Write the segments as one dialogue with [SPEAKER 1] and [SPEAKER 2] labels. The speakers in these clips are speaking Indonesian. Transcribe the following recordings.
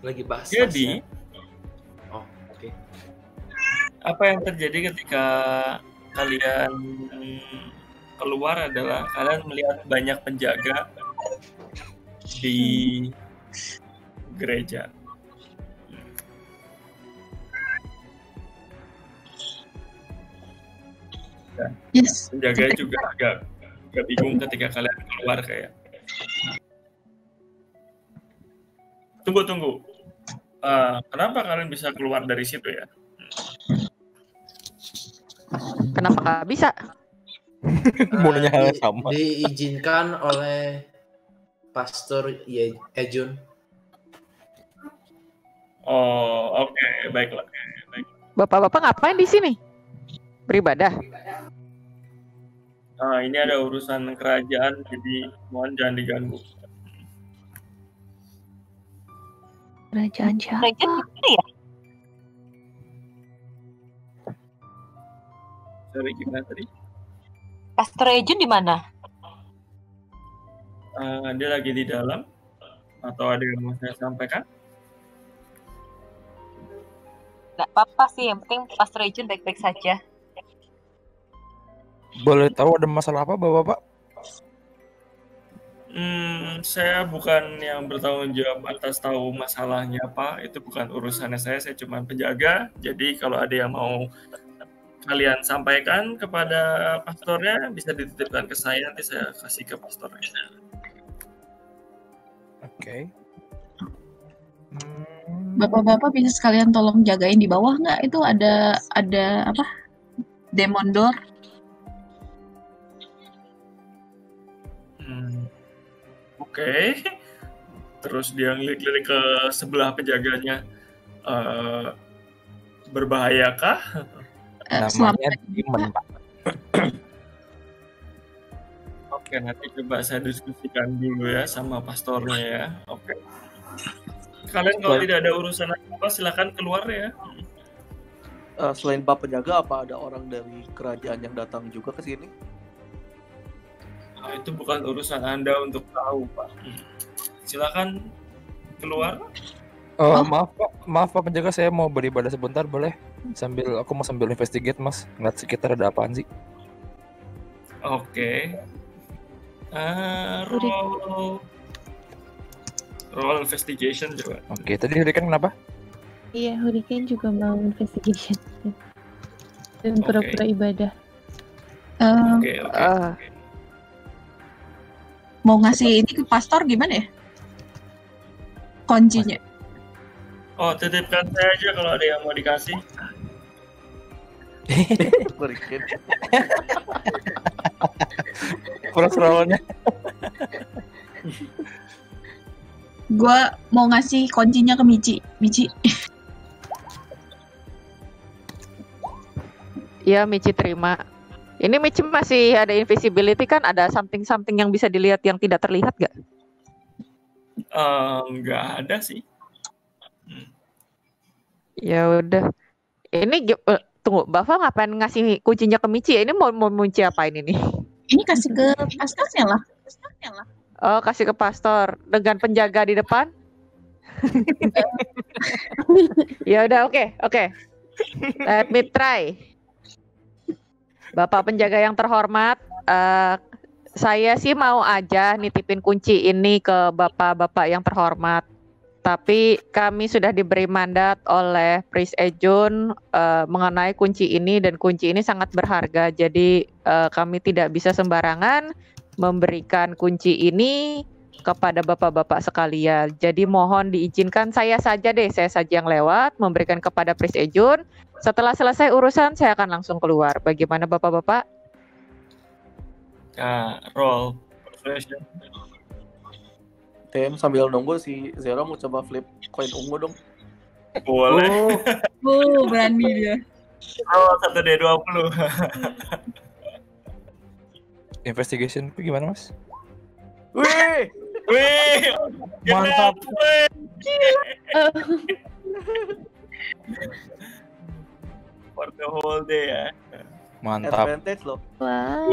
[SPEAKER 1] Lagi bahas
[SPEAKER 2] Jadi,
[SPEAKER 1] oh, oke.
[SPEAKER 2] apa yang terjadi ketika kalian keluar adalah kalian melihat banyak penjaga di gereja. Dan
[SPEAKER 3] Yes.
[SPEAKER 2] penjaga juga agak bingung ketika kalian keluar kayak. Tunggu. Kenapa kalian bisa keluar dari situ ya?
[SPEAKER 4] Kenapa nggak bisa?
[SPEAKER 5] Mau nanya hal yang sama.
[SPEAKER 1] Diizinkan oleh Pastor Ejun.
[SPEAKER 2] Oh, oke, baiklah.
[SPEAKER 4] Bapak-bapak ngapain di sini? Beribadah.
[SPEAKER 2] Ini ada urusan kerajaan, jadi mohon jangan diganggu.
[SPEAKER 6] Kerajaan siapa?
[SPEAKER 7] Kerajaan gimana ya?
[SPEAKER 2] Sorry, gimana tadi?
[SPEAKER 7] Pastor Ejun di mana?
[SPEAKER 2] Dia lagi di dalam, atau ada yang mau saya sampaikan?
[SPEAKER 7] Nggak apa-apa sih, yang penting Pastor Ejun baik-baik saja.
[SPEAKER 5] Boleh tahu ada masalah apa, Bapak-bapak?
[SPEAKER 2] Saya bukan yang bertanggung jawab atas tahu masalahnya, Pak. Itu bukan urusannya saya cuma penjaga. Jadi kalau ada yang mau kalian sampaikan kepada pastornya, bisa dititipkan ke saya, nanti saya kasih ke pastornya.
[SPEAKER 5] Oke.
[SPEAKER 3] Bapak-bapak bisa sekalian tolong jagain di bawah nggak? Itu ada apa? Demon door.
[SPEAKER 2] Oke. Terus dia ngelirik-lirik ke sebelah penjaganya. Berbahayakah?
[SPEAKER 5] Namanya Demon, Pak.
[SPEAKER 2] Oke, nanti coba saya diskusikan dulu ya sama pastornya ya. Oke. Kalian kalau tidak ada urusan apa silakan keluar ya.
[SPEAKER 8] Selain Pak penjaga, apa ada orang dari kerajaan yang datang juga ke sini?
[SPEAKER 2] Itu bukan urusan Anda untuk tahu, Pak. Silakan keluar.
[SPEAKER 5] Maaf Pak penjaga, saya mau beribadah sebentar, boleh? Aku mau sambil investigate, Mas. Ngeliat sekitar ada apaan sih.
[SPEAKER 2] Oke. Roll investigation coba.
[SPEAKER 5] Oke, tadi Hurricane kenapa?
[SPEAKER 6] Iya, Hurricane juga mau investigation dan pura-pura ibadah.
[SPEAKER 2] Oke.
[SPEAKER 3] Mau ngasih ini ke pastor gimana ya? Kuncinya.
[SPEAKER 2] Oh, titipkan saya aja kalau ada yang mau dikasih.
[SPEAKER 8] Hurricane.
[SPEAKER 5] Rollnya.
[SPEAKER 3] Gua mau ngasih kuncinya ke Michi.
[SPEAKER 4] Iya, Michi terima. Ini Michi masih ada invisibility kan? Ada something yang bisa dilihat yang tidak terlihat gak?
[SPEAKER 2] Nggak ada sih.
[SPEAKER 4] Ya udah. Ini tunggu, Bapak ngapain ngasih kuncinya ke Michi? Ini mau Michi apain ini?
[SPEAKER 3] Ini kasih ke pastornya lah.
[SPEAKER 4] Oh, kasih ke pastor dengan penjaga di depan. Ya udah, oke. Let me try. Bapak penjaga yang terhormat, saya sih mau aja nitipin kunci ini ke bapak-bapak yang terhormat. Tapi kami sudah diberi mandat oleh Priest Ejun mengenai kunci ini, dan kunci ini sangat berharga. Jadi kami tidak bisa sembarangan memberikan kunci ini kepada bapak-bapak sekalian. Jadi mohon diizinkan saya saja yang lewat memberikan kepada Priest Ejun. Setelah selesai urusan saya akan langsung keluar. Bagaimana bapak-bapak?
[SPEAKER 2] Roll persuasion.
[SPEAKER 8] TM sambil nunggu si Zero mau coba flip koin ungu dong.
[SPEAKER 2] Boleh.
[SPEAKER 3] Berani dia.
[SPEAKER 2] Roll 1D20.
[SPEAKER 5] Investigation itu gimana, Mas?
[SPEAKER 8] Wih,
[SPEAKER 5] mantap.
[SPEAKER 2] For the whole day ya.
[SPEAKER 5] Mantap.
[SPEAKER 8] Advantage loh.
[SPEAKER 6] Wow.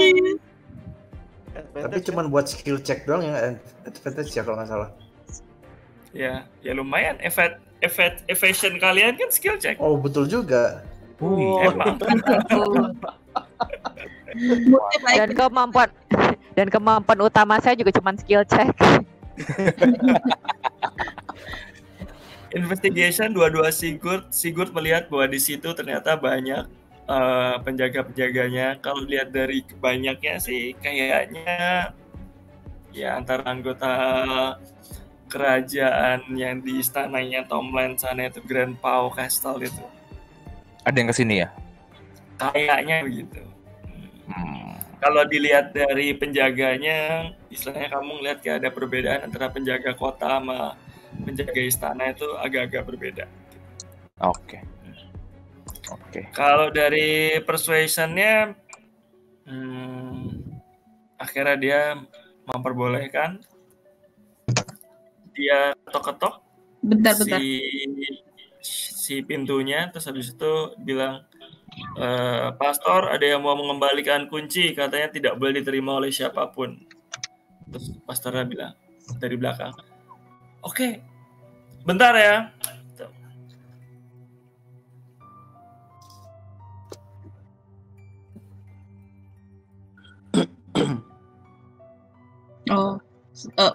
[SPEAKER 1] Tapi cuma buat skill check doang ya, advantage ya kalau nggak salah.
[SPEAKER 2] Ya lumayan. Evasion kalian kan skill check.
[SPEAKER 1] Oh, betul juga.
[SPEAKER 2] Emang.
[SPEAKER 4] Dan kemampuan utama saya juga cuma skill check.
[SPEAKER 2] Investigation dua-dua Sigurd melihat bahwa di situ ternyata banyak penjaga-penjaganya. Kalau lihat dari banyaknya sih kayaknya ya antara anggota kerajaan yang di istananya Tomland sana itu Grand Pau Castle itu.
[SPEAKER 5] Ada yang kesini ya?
[SPEAKER 2] Kayaknya begitu. Kalau dilihat dari penjaganya, istilahnya kamu ngeliat kayak ada perbedaan antara penjaga kota sama penjaga istana itu agak-agak berbeda.
[SPEAKER 5] Oke.
[SPEAKER 2] Kalau dari persuasionnya, akhirnya dia memperbolehkan dia ketok-ketok
[SPEAKER 3] Bentar.
[SPEAKER 2] si pintunya, terus habis itu bilang, Pastor, ada yang mau mengembalikan kunci, katanya tidak boleh diterima oleh siapapun. Terus pastornya bilang dari belakang, oke, bentar ya.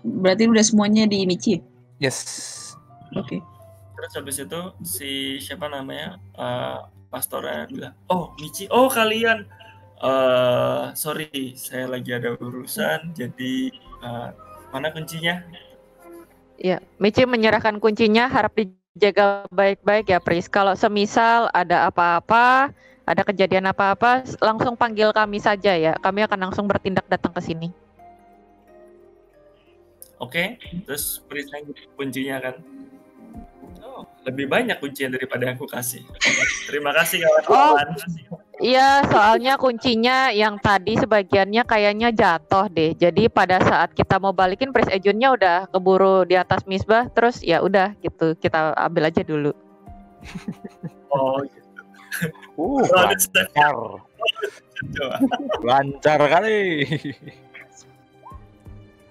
[SPEAKER 3] Berarti udah semuanya di Michi?
[SPEAKER 5] Yes.
[SPEAKER 3] Oke.
[SPEAKER 2] Terus habis itu si siapa namanya pastornya bilang, oh Michi, oh kalian, sorry saya lagi ada urusan, jadi mana kuncinya?
[SPEAKER 4] Ya, Michi menyerahkan kuncinya, harap dijaga baik-baik ya, Pris. Kalau semisal ada apa-apa, ada kejadian apa-apa, langsung panggil kami saja ya. Kami akan langsung bertindak datang ke sini.
[SPEAKER 2] Oke, terus Pris kuncinya kan. Oh, lebih banyak kuncinya daripada aku kasih. Terima kasih kawan-kawan.
[SPEAKER 4] Iya, soalnya kuncinya yang tadi sebagiannya kayaknya jatuh deh. Jadi pada saat kita mau balikin, Prince Ejunnya udah keburu di atas misbah, terus ya udah gitu, kita ambil aja dulu.
[SPEAKER 2] Oh gitu.
[SPEAKER 5] Lancar kali.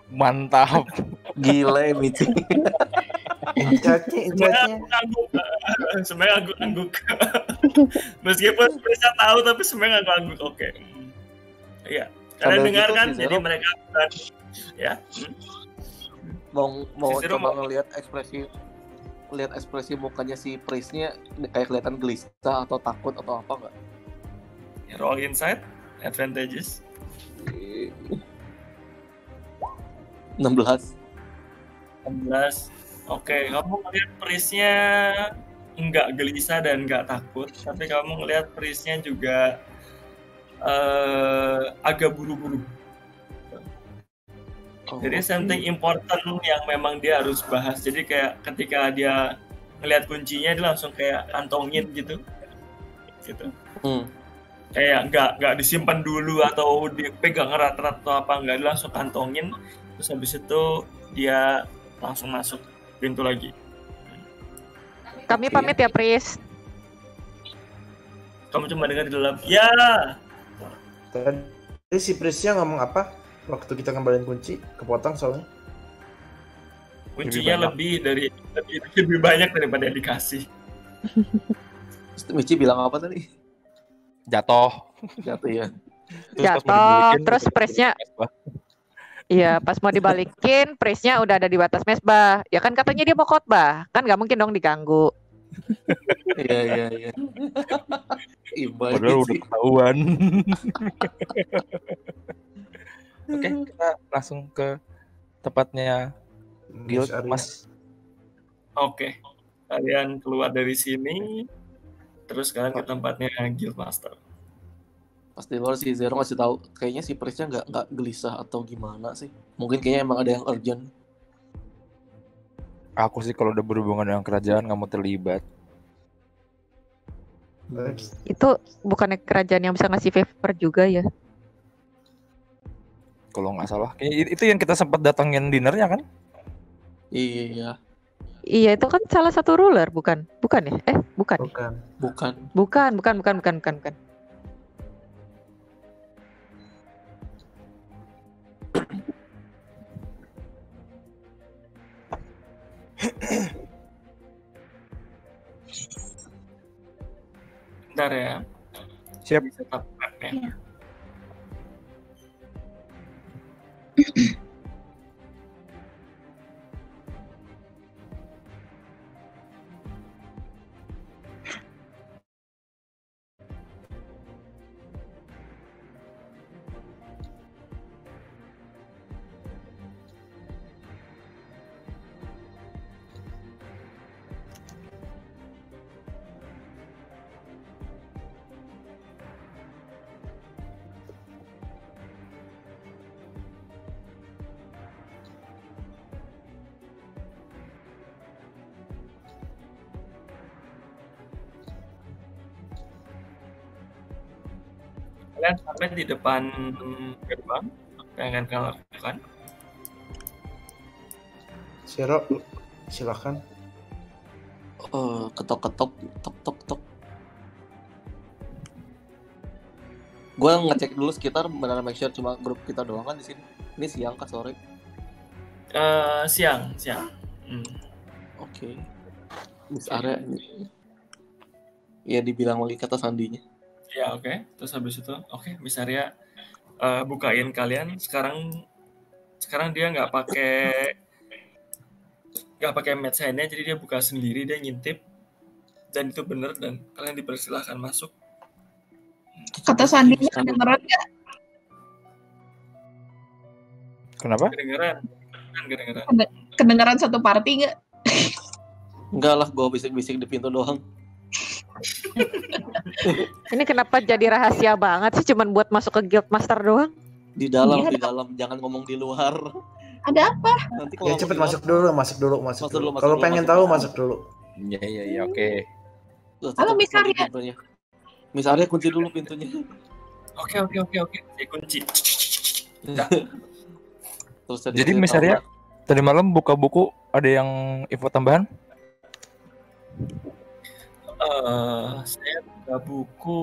[SPEAKER 5] Mantap.
[SPEAKER 8] Gila Michi.
[SPEAKER 2] Sebenarnya angguk. Meskipun bisa tahu tapi sebenarnya angguk. Oke. Iya. Kalian dengar kan? Jadi mereka bukan ya.
[SPEAKER 8] Mau coba ngelihat ekspresi mukanya si Prisnya kayak kelihatan gelisah atau takut atau apa enggak?
[SPEAKER 2] Roll insight advantages.
[SPEAKER 8] 16.
[SPEAKER 2] Oke, kamu ngeliat Prisnya nggak gelisah dan nggak takut, tapi kamu ngeliat Prisnya juga agak buru-buru. Jadi something important yang memang dia harus bahas. Jadi kayak ketika dia ngeliat kuncinya, dia langsung kayak kantongin gitu. Kayak nggak disimpan dulu atau dipegang erat-erat atau apa, nggak, dia langsung kantongin. Terus habis itu dia langsung masuk pintu lagi.
[SPEAKER 4] Kami pamit ya, Pris.
[SPEAKER 2] Kamu cuma dengar di dalam, ya.
[SPEAKER 1] Tadi si Prisnya ngomong apa? Waktu kita ngembalin kunci, kepotong soalnya.
[SPEAKER 2] Kuncinya lebih banyak daripada yang dikasih.
[SPEAKER 8] Michi bilang apa tadi?
[SPEAKER 5] Jatuh
[SPEAKER 8] ya.
[SPEAKER 4] Jatuh, terus Prisnya. Iya, pas mau dibalikin, Prisnya udah ada di batas mesbah. Ya kan katanya dia mau khotbah, kan nggak mungkin dong diganggu.
[SPEAKER 8] Iya.
[SPEAKER 5] Padahal udah ketahuan. Oke, kita langsung ke tempatnya guild, Mas.
[SPEAKER 2] Oke, kalian keluar dari sini, terus kalian ke tempatnya guild master.
[SPEAKER 8] Pas di luar si Zero ngasih tahu, kayaknya si Prisnya nggak gelisah atau gimana sih? Mungkin kayaknya emang ada yang urgent.
[SPEAKER 5] Aku sih kalau udah berhubungan dengan kerajaan nggak mau terlibat.
[SPEAKER 4] Itu bukannya kerajaan yang bisa ngasih favor juga ya?
[SPEAKER 5] Kalau nggak salah, itu yang kita sempat datangin dinernya kan?
[SPEAKER 8] Iya.
[SPEAKER 4] Iya, itu kan salah satu ruler, bukan? Bukan ya? Bukan. Bukan.
[SPEAKER 2] Bentar ya.
[SPEAKER 5] Siap.
[SPEAKER 2] Setup map-nya.
[SPEAKER 6] Iya.
[SPEAKER 2] Kalian sampai di depan gerbang, apa yang akan kalian lakukan?
[SPEAKER 1] Siro, silakan.
[SPEAKER 8] Ketok-ketok, tok. Gue ngecek dulu sekitar, benar make sure cuma grup kita doang kan di sini. Ini siang kah sore?
[SPEAKER 2] Siang.
[SPEAKER 8] Oke. Miss area ini. Ya dibilang lagi kata sandinya.
[SPEAKER 2] Ya oke. Terus habis itu, oke, Miss Arya bukain kalian. Sekarang dia nggak pakai match hand-nya, jadi dia buka sendiri, dia ngintip dan itu bener dan kalian dipersilahkan masuk.
[SPEAKER 3] Kata sandinya kedengeran nggak?
[SPEAKER 5] Kenapa?
[SPEAKER 2] Kedengeran.
[SPEAKER 3] Kedengeran satu party nggak?
[SPEAKER 8] Enggak lah, gue bisik-bisik di pintu doang.
[SPEAKER 4] Ini kenapa jadi rahasia banget sih, cuman buat masuk ke guild master doang?
[SPEAKER 8] Di dalam,
[SPEAKER 3] Iya,
[SPEAKER 8] di dalam, jangan ngomong di luar.
[SPEAKER 3] Ada apa?
[SPEAKER 8] Nanti
[SPEAKER 1] Ya
[SPEAKER 8] kalau
[SPEAKER 1] cepet
[SPEAKER 8] ngomong
[SPEAKER 1] masuk
[SPEAKER 8] di luar,
[SPEAKER 1] dulu, masuk dulu.
[SPEAKER 8] Masuk dulu,
[SPEAKER 1] Kalau pengen tahu
[SPEAKER 8] masuk.
[SPEAKER 1] masuk dulu.
[SPEAKER 5] Iya, oke.
[SPEAKER 8] Tuh,
[SPEAKER 3] Halo,
[SPEAKER 8] tutup
[SPEAKER 3] Miss
[SPEAKER 8] lagi
[SPEAKER 3] Arya.
[SPEAKER 8] pintunya. Miss Arya kunci dulu pintunya.
[SPEAKER 2] Oke. Saya kunci.
[SPEAKER 8] Terus
[SPEAKER 5] Jadi Miss Arya, tadi malam buka buku ada yang info tambahan?
[SPEAKER 2] Saya buka buku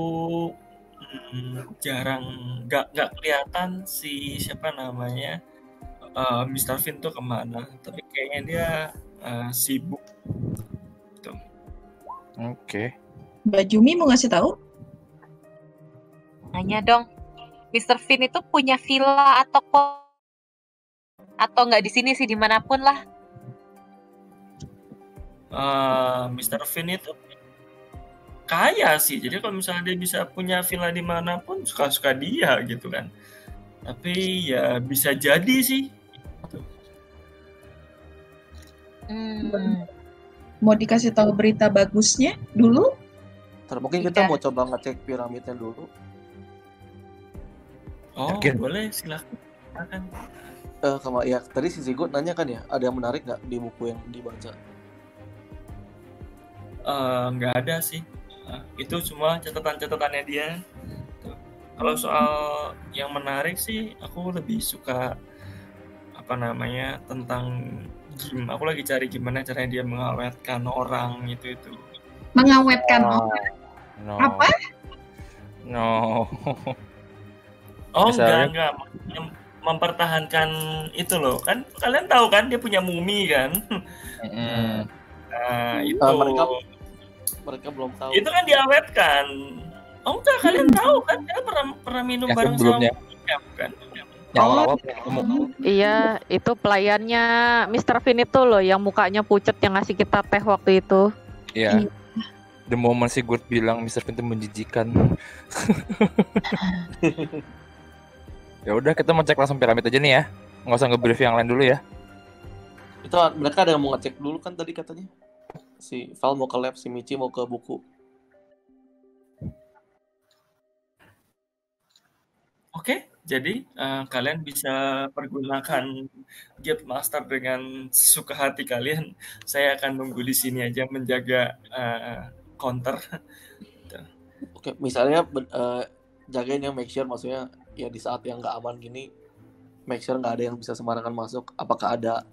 [SPEAKER 2] jarang, nggak kelihatan si siapa namanya Mr. Finn tuh kemana, tapi kayaknya dia sibuk. Gitu.
[SPEAKER 5] Oke.
[SPEAKER 3] Mbak Jumi mau ngasih tahu?
[SPEAKER 7] Nanya dong, Mr. Finn itu punya villa atau nggak di sini sih, dimanapun lah.
[SPEAKER 2] Mr. Finn itu kaya sih, jadi kalau misalnya dia bisa punya villa dimanapun suka-suka dia gitu kan. Tapi ya bisa jadi sih.
[SPEAKER 3] Mau dikasih tahu berita bagusnya dulu?
[SPEAKER 8] Mungkin kita mau coba ngecek piramidnya dulu.
[SPEAKER 2] Oh,
[SPEAKER 5] Yakin?
[SPEAKER 2] boleh, silakan.
[SPEAKER 8] Ya tadi si Zigo nanya kan ya, ada yang menarik nggak di buku yang dibaca?
[SPEAKER 2] Nggak ada sih. Itu semua catatan-catatannya dia. Tuh. Kalau soal yang menarik sih, aku lebih suka tentang game. Aku lagi cari gimana caranya dia mengawetkan orang itu.
[SPEAKER 3] Mengawetkan
[SPEAKER 5] No.
[SPEAKER 3] apa?
[SPEAKER 5] No.
[SPEAKER 2] Oh,
[SPEAKER 5] Misalnya-
[SPEAKER 2] enggak. Mempertahankan itu loh. Kan kalian tahu kan dia punya mumi kan? Nah, itu.
[SPEAKER 8] Mereka belum tahu.
[SPEAKER 2] Itu kan diawetkan. Oh enggak, kalian tahu kan? Kalian pernah minum
[SPEAKER 5] Ya,
[SPEAKER 2] bareng
[SPEAKER 5] sebelumnya.
[SPEAKER 2] sama bukan?
[SPEAKER 5] Yang awal-awal ketemu.
[SPEAKER 4] Iya, itu pelayannya Mr. Finn itu loh yang mukanya pucet yang ngasih kita teh waktu itu.
[SPEAKER 5] Iya. The moment si Gurt bilang Mr. Finn itu menjijikan. Ya udah, kita mau cek langsung piramid aja nih ya. Nggak usah nge-brief yang lain dulu ya.
[SPEAKER 8] Itu mereka ada yang mau ngecek dulu kan tadi katanya. Si Val mau ke lab, si Michi mau ke buku.
[SPEAKER 2] Oke, jadi kalian bisa pergunakan Guild Master dengan suka hati kalian. Saya akan nunggu di sini aja menjaga counter.
[SPEAKER 8] Oke, misalnya jagain yang make sure, maksudnya ya di saat yang nggak aman gini, make sure nggak ada yang bisa sembarangan masuk. Apakah ada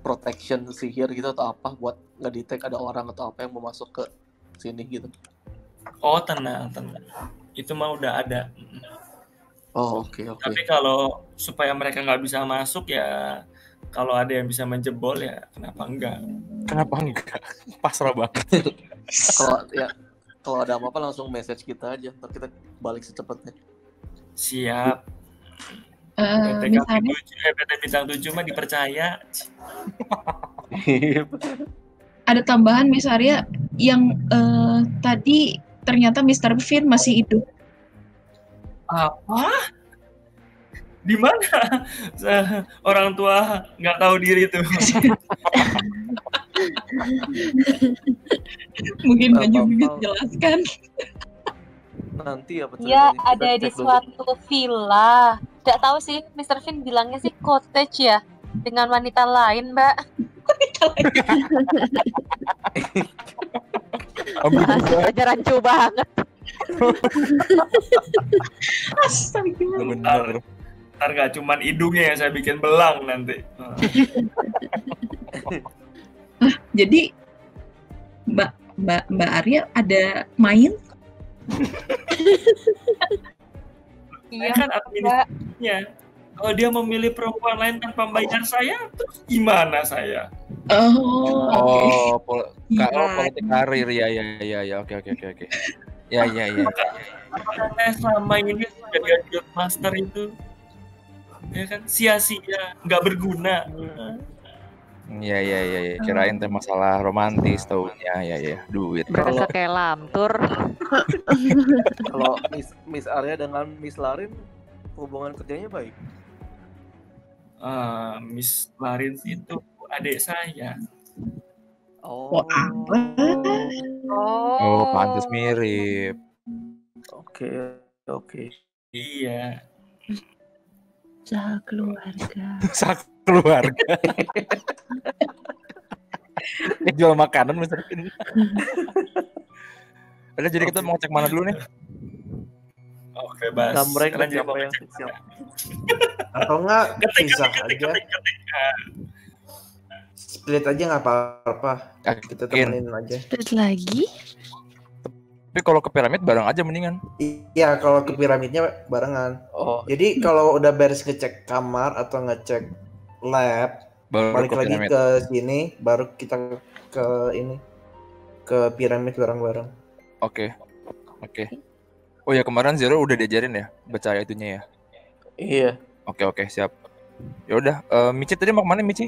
[SPEAKER 8] protection sihir gitu atau apa buat nge-detect ada orang atau apa yang mau masuk ke sini gitu.
[SPEAKER 2] Oh, tenang. Itu mah udah ada.
[SPEAKER 8] Oh, oke.
[SPEAKER 2] Tapi kalau supaya mereka nggak bisa masuk ya, kalau ada yang bisa menjebol ya kenapa enggak?
[SPEAKER 5] Kenapa enggak? Pasrah banget.
[SPEAKER 8] Kalau ada apa-apa langsung message kita aja, ntar kita balik secepatnya.
[SPEAKER 2] Siap. PT
[SPEAKER 3] Misalnya,
[SPEAKER 2] PT Bintang 7 mah dipercaya.
[SPEAKER 3] ada tambahan Miss Arya yang tadi ternyata Mr. Finn masih hidup.
[SPEAKER 2] Apa? Di mana? Orang tua nggak tahu diri tuh.
[SPEAKER 3] Mungkin
[SPEAKER 8] Nggak
[SPEAKER 3] Baju
[SPEAKER 8] apa-apa.
[SPEAKER 3] bisa jelaskan.
[SPEAKER 8] Nanti apa
[SPEAKER 7] Ya,
[SPEAKER 8] ceritanya?
[SPEAKER 7] ada
[SPEAKER 8] Kita
[SPEAKER 7] di
[SPEAKER 8] cek dulu.
[SPEAKER 7] suatu villa. Tidak tahu sih, Mr. Finn bilangnya sih cottage ya. Dengan wanita lain, Mbak.
[SPEAKER 4] Bahasa rancu banget.
[SPEAKER 3] Astaga.
[SPEAKER 5] Bener.
[SPEAKER 2] Ntar nggak cuman hidungnya yang saya bikin belang nanti.
[SPEAKER 3] Jadi Mbak Arya ada main?
[SPEAKER 7] Iya,
[SPEAKER 2] Kan
[SPEAKER 7] Mbak.
[SPEAKER 2] administrasinya. Kalau dia memilih perempuan lain tanpa bayar saya, terus gimana saya?
[SPEAKER 3] Oh,
[SPEAKER 5] Oh,
[SPEAKER 3] Iya.
[SPEAKER 5] politik karir ya. Oke. Ya.
[SPEAKER 2] Apakah saya selama ini jadi guild master itu ya kan sia-sia, nggak berguna.
[SPEAKER 5] Iya. Kirain teh masalah romantis taunya. Ya. Duit.
[SPEAKER 4] Berasa kayak lamtur.
[SPEAKER 8] Kalau Miss Arya dengan Miss Larin hubungan kerjanya baik.
[SPEAKER 2] Miss Larin itu adik saya.
[SPEAKER 8] Oh.
[SPEAKER 5] Oh, pantas mirip.
[SPEAKER 8] Oke.
[SPEAKER 2] Iya.
[SPEAKER 6] Usaha keluarga.
[SPEAKER 5] Sak keluarga. Jual makanan Mr. Finn. Udah, jadi kita mau cek mana dulu nih?
[SPEAKER 2] Oke, Bas.
[SPEAKER 8] Gambreng
[SPEAKER 2] Kalian juga
[SPEAKER 8] siapa
[SPEAKER 2] mau
[SPEAKER 8] yang
[SPEAKER 2] ngecek?
[SPEAKER 8] siap?
[SPEAKER 1] Atau enggak
[SPEAKER 2] Ketik.
[SPEAKER 1] pisah aja. Split aja nggak apa-apa. Kita temenin aja.
[SPEAKER 6] Terus lagi?
[SPEAKER 5] Tapi kalau ke piramid bareng aja mendingan.
[SPEAKER 1] Iya, kalau ke piramidnya barengan.
[SPEAKER 8] Oh,
[SPEAKER 1] Jadi kalau udah beres ngecek kamar atau ngecek lab,
[SPEAKER 5] Baru
[SPEAKER 1] balik
[SPEAKER 5] ke
[SPEAKER 1] lagi
[SPEAKER 5] piramid.
[SPEAKER 1] ke sini, baru kita ke ini, ke piramid bareng-bareng.
[SPEAKER 5] Oke. Oh ya, kemarin Zero udah diajarin ya baca itunya ya.
[SPEAKER 8] iya.
[SPEAKER 5] Oke, siap. Ya udah, Michi tadi mau kemana Michi?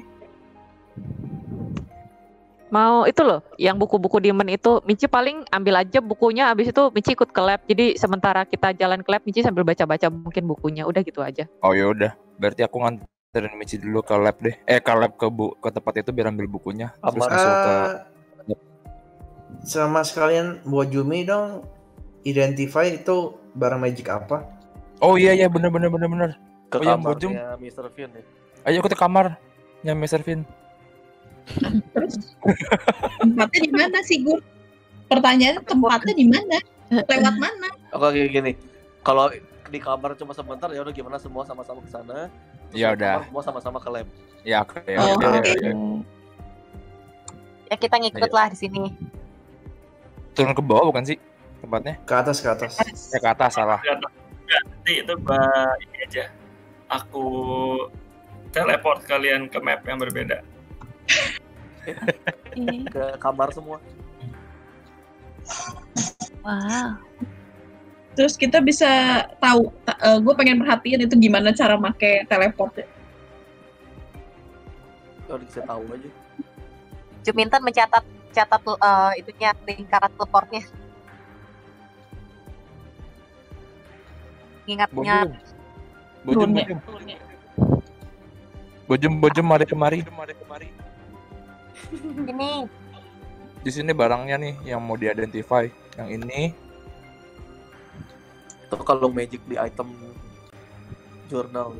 [SPEAKER 4] Mau itu loh, yang buku-buku Demon itu, Michi paling ambil aja bukunya, abis itu Michi ikut ke lab. Jadi sementara kita jalan ke lab, Michi sambil baca-baca mungkin bukunya. Udah gitu aja.
[SPEAKER 5] Oh ya udah, berarti aku nganterin Michi dulu ke lab deh. Ke lab ke tempat itu biar ambil bukunya. Terus
[SPEAKER 8] Aman.
[SPEAKER 5] masuk ke
[SPEAKER 1] Sama sekalian buat Jumi dong, identify itu barang magic apa?
[SPEAKER 5] Oh iya bener.
[SPEAKER 8] Ke
[SPEAKER 5] Oh, yang bojong.
[SPEAKER 8] kamarnya Mr. Finn ya.
[SPEAKER 5] Ayo ke kamarnya Mr. Finn.
[SPEAKER 3] Tempatnya di mana sih, Gur? Pertanyaannya tempatnya di mana? Lewat mana?
[SPEAKER 8] Oke, gini. Kalau di kamar cuma sebentar ya udah gimana semua sama-sama ke sana. Terus
[SPEAKER 5] Ya
[SPEAKER 8] di
[SPEAKER 5] udah.
[SPEAKER 8] kamar semua sama-sama ke lab.
[SPEAKER 5] Ya oke.
[SPEAKER 3] Oh, oke.
[SPEAKER 7] Ya kita ngikut lah di sini.
[SPEAKER 5] Turun ke bawah bukan sih tempatnya?
[SPEAKER 1] Ke atas.
[SPEAKER 5] Ya ke atas salah.
[SPEAKER 2] Nanti itu ini aja. Aku teleport kalian ke map yang berbeda.
[SPEAKER 8] Ke kamar semua.
[SPEAKER 6] Wow.
[SPEAKER 3] Terus kita bisa tahu, gue pengen perhatiin itu gimana cara make teleport.
[SPEAKER 8] Udah bisa tahu aja.
[SPEAKER 7] Juminten mencatat itunya lingkaran teleportnya. Ingat-ingat.
[SPEAKER 5] Bojum mari kemari.
[SPEAKER 7] Ini
[SPEAKER 5] Di sini barangnya nih yang mau di-identify. Yang ini.
[SPEAKER 8] Itu kalau magic di item jurnal.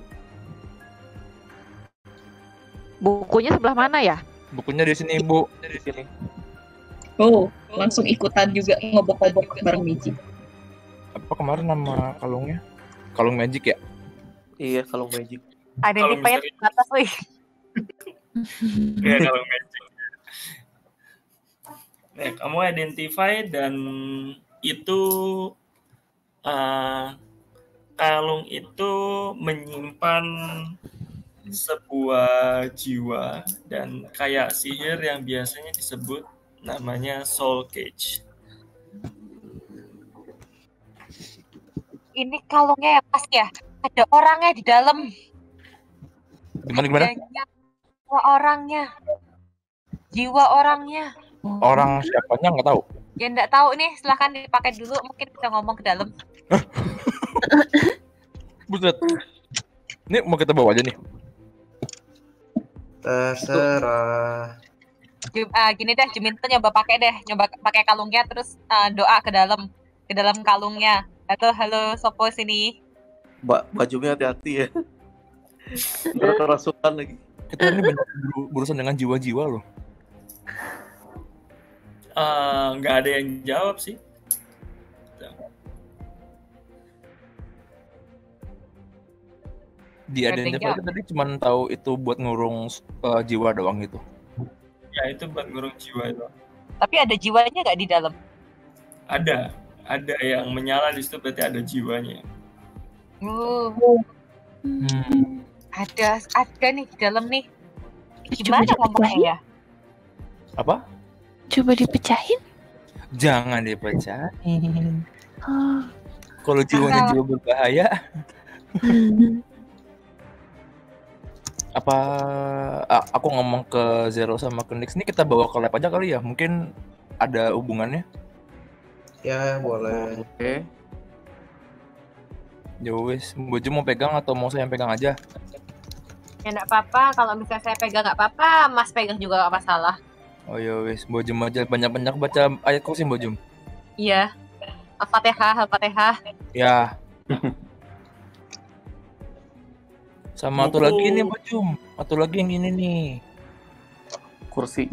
[SPEAKER 4] Bukunya sebelah mana ya?
[SPEAKER 5] Bukunya di sini, Bu.
[SPEAKER 8] Di sini.
[SPEAKER 3] Oh, langsung ikutan juga ngobok-ngobok bareng Michi.
[SPEAKER 5] Apa kemarin nama kalungnya? Kalung magic ya?
[SPEAKER 8] Iya, kalau magic.
[SPEAKER 7] identifier di atas, wih.
[SPEAKER 2] Ya kalau magic. Nah, kamu identify dan itu kalung itu menyimpan sebuah jiwa dan kayak sihir yang biasanya disebut namanya soul cage.
[SPEAKER 7] Ini kalungnya ya pas ya. Ada orangnya di dalam.
[SPEAKER 5] Gimana?
[SPEAKER 7] Jiwa orangnya. Jiwa orangnya.
[SPEAKER 5] Orang siapanya nggak tahu.
[SPEAKER 7] Ya nggak tahu nih, silahkan dipakai dulu. Mungkin bisa ngomong ke dalam.
[SPEAKER 5] Buset. Ini mau kita bawa aja nih.
[SPEAKER 1] Terserah.
[SPEAKER 7] Gini deh, Juminten nyoba pakai kalungnya, terus doa ke dalam kalungnya. Halo Sopo sini.
[SPEAKER 8] Bajunya hati-hati ya. Ntar kerasukan lagi.
[SPEAKER 5] Kita ini banyak berurusan dengan jiwa-jiwa loh.
[SPEAKER 2] Nggak ada yang jawab sih.
[SPEAKER 5] Dia ada yang jawab tadi cuma tahu itu buat ngurung jiwa doang gitu.
[SPEAKER 2] Ya itu buat ngurung jiwa itu.
[SPEAKER 7] Tapi ada jiwanya nggak di dalam?
[SPEAKER 2] Ada yang menyala di situ, berarti ada jiwanya.
[SPEAKER 7] Ada nih di dalam nih. Gimana ngomongnya ya?
[SPEAKER 5] Apa?
[SPEAKER 6] Coba dipecahin.
[SPEAKER 5] Jangan dipecahin.
[SPEAKER 6] Oh.
[SPEAKER 5] Kalau jiwanya jiwa berbahaya. Apa aku ngomong ke Zero sama ke Nix, ini kita bawa ke lab aja kali ya? Mungkin ada hubungannya.
[SPEAKER 1] Ya boleh.
[SPEAKER 8] Oke.
[SPEAKER 5] Ya wis, Bojo mau pegang atau mau saya yang pegang aja?
[SPEAKER 7] Ya nggak apa-apa, kalau misalnya saya pegang nggak apa-apa, Mas pegang juga nggak masalah.
[SPEAKER 5] Oh ya wis, Bojum aja banyak-banyak baca ayat kursi Bojum.
[SPEAKER 7] Iya. Al-Fatihah.
[SPEAKER 5] Ya. Sama satu lagi nih Bojum. Satu lagi yang ini nih.
[SPEAKER 8] Kursi.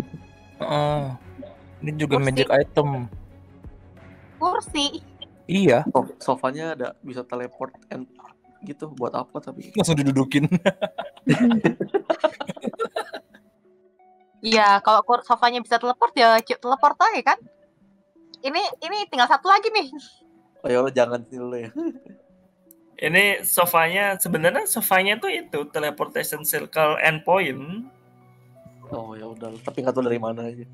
[SPEAKER 5] Ini juga
[SPEAKER 7] Kursi.
[SPEAKER 5] magic item.
[SPEAKER 7] Kursi.
[SPEAKER 5] Iya.
[SPEAKER 8] Sofanya ada bisa teleport gitu buat apa tapi?
[SPEAKER 5] Langsung didudukin.
[SPEAKER 7] Iya, kalau sofanya bisa teleport ya teleport aja kan. Ini tinggal satu lagi nih.
[SPEAKER 8] Oh ya Allah, jangan dulu ya.
[SPEAKER 2] Ini sebenarnya sofanya tuh itu teleportation circle endpoint.
[SPEAKER 8] Oh ya udah, tapi nggak tahu dari mana aja.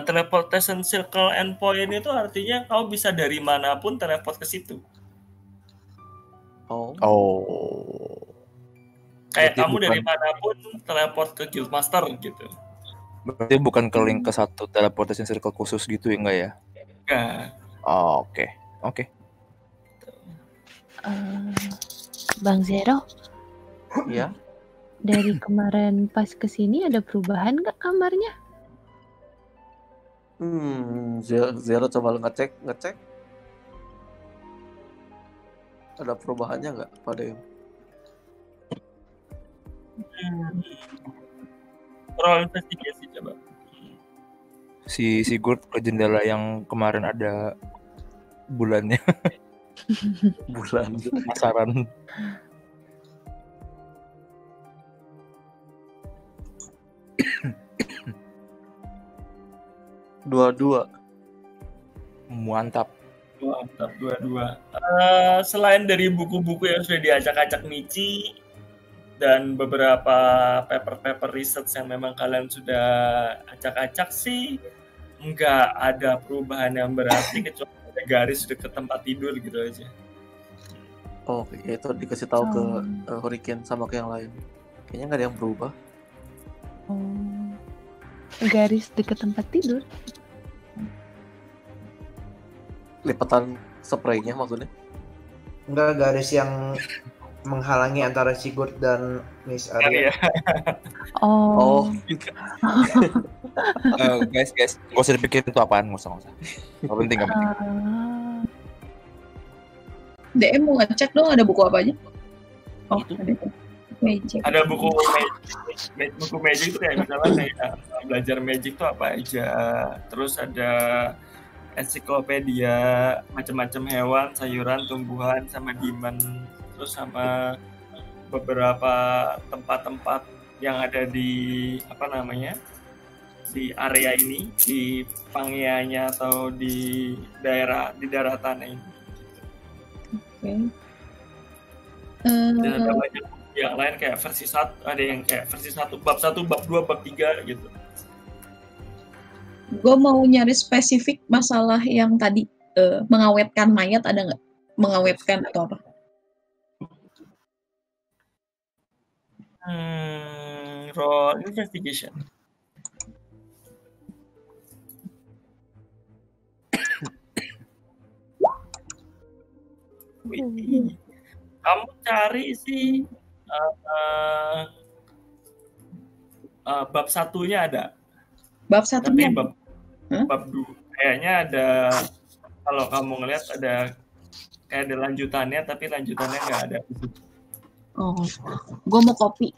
[SPEAKER 2] Teleportation circle endpoint itu artinya kau bisa dari manapun teleport ke situ.
[SPEAKER 8] Oh.
[SPEAKER 2] Kayak
[SPEAKER 5] Berarti
[SPEAKER 2] kamu dari manapun teleport ke Guildmaster gitu.
[SPEAKER 5] Berarti bukan ke link ke satu teleportation circle khusus gitu ya, enggak ya?
[SPEAKER 2] Enggak.
[SPEAKER 5] Oh, oke.
[SPEAKER 6] Bang Zero,
[SPEAKER 8] Iya.
[SPEAKER 6] dari kemarin pas kesini ada perubahan nggak kamarnya?
[SPEAKER 8] Zero coba ngecek. Ada perubahannya nggak pada yang?
[SPEAKER 2] Roll investigasi coba.
[SPEAKER 5] Si Sigurd ke jendela yang kemarin ada bulannya.
[SPEAKER 8] Bulan.
[SPEAKER 5] Penasaran.
[SPEAKER 8] Dua.
[SPEAKER 5] Mantap.
[SPEAKER 2] Mantap, 22. Selain dari buku-buku yang sudah diacak-acak Michi dan beberapa paper research yang memang kalian sudah acak-acak sih, nggak ada perubahan yang berarti kecuali ada garis dekat tempat tidur gitu aja.
[SPEAKER 8] Oh, itu dikasih tahu ke Hurricane sama ke yang lain. Kayaknya nggak ada yang berubah.
[SPEAKER 6] Garis dekat tempat tidur.
[SPEAKER 8] Lipatan spraynya maksudnya?
[SPEAKER 1] Enggak, garis yang menghalangi antara Sigurd dan Miss Arya.
[SPEAKER 6] Oh.
[SPEAKER 5] Guys, nggak usah dipikirin itu apaan, nggak usah. Nggak penting.
[SPEAKER 3] DM mau ngecek dong ada buku apa aja? Oh, ada magic.
[SPEAKER 2] Ada buku magic itu kayak misalnya kayak belajar magic itu apa aja. Terus ada ensiklopedia macam-macam hewan, sayuran, tumbuhan, sama demon, terus sama beberapa tempat-tempat yang ada di di area ini, di Pangeanya atau di daratan ini.
[SPEAKER 3] Oke.
[SPEAKER 2] Dan ada banyak yang lain kayak versi 1, ada yang kayak versi 1, bab 1, bab 2, bab 3 gitu.
[SPEAKER 3] Gue mau nyari spesifik masalah yang tadi mengawetkan mayat, ada nggak? mengawetkan atau apa?
[SPEAKER 2] Roll investigation. Wih, kamu cari sih bab satunya ada,
[SPEAKER 3] Bab
[SPEAKER 2] tapi
[SPEAKER 3] satunya.
[SPEAKER 2] bab dua kayaknya ada. Kalau kamu ngeliat ada kayak ada lanjutannya, tapi lanjutannya nggak ada.
[SPEAKER 3] Oh, gue mau copy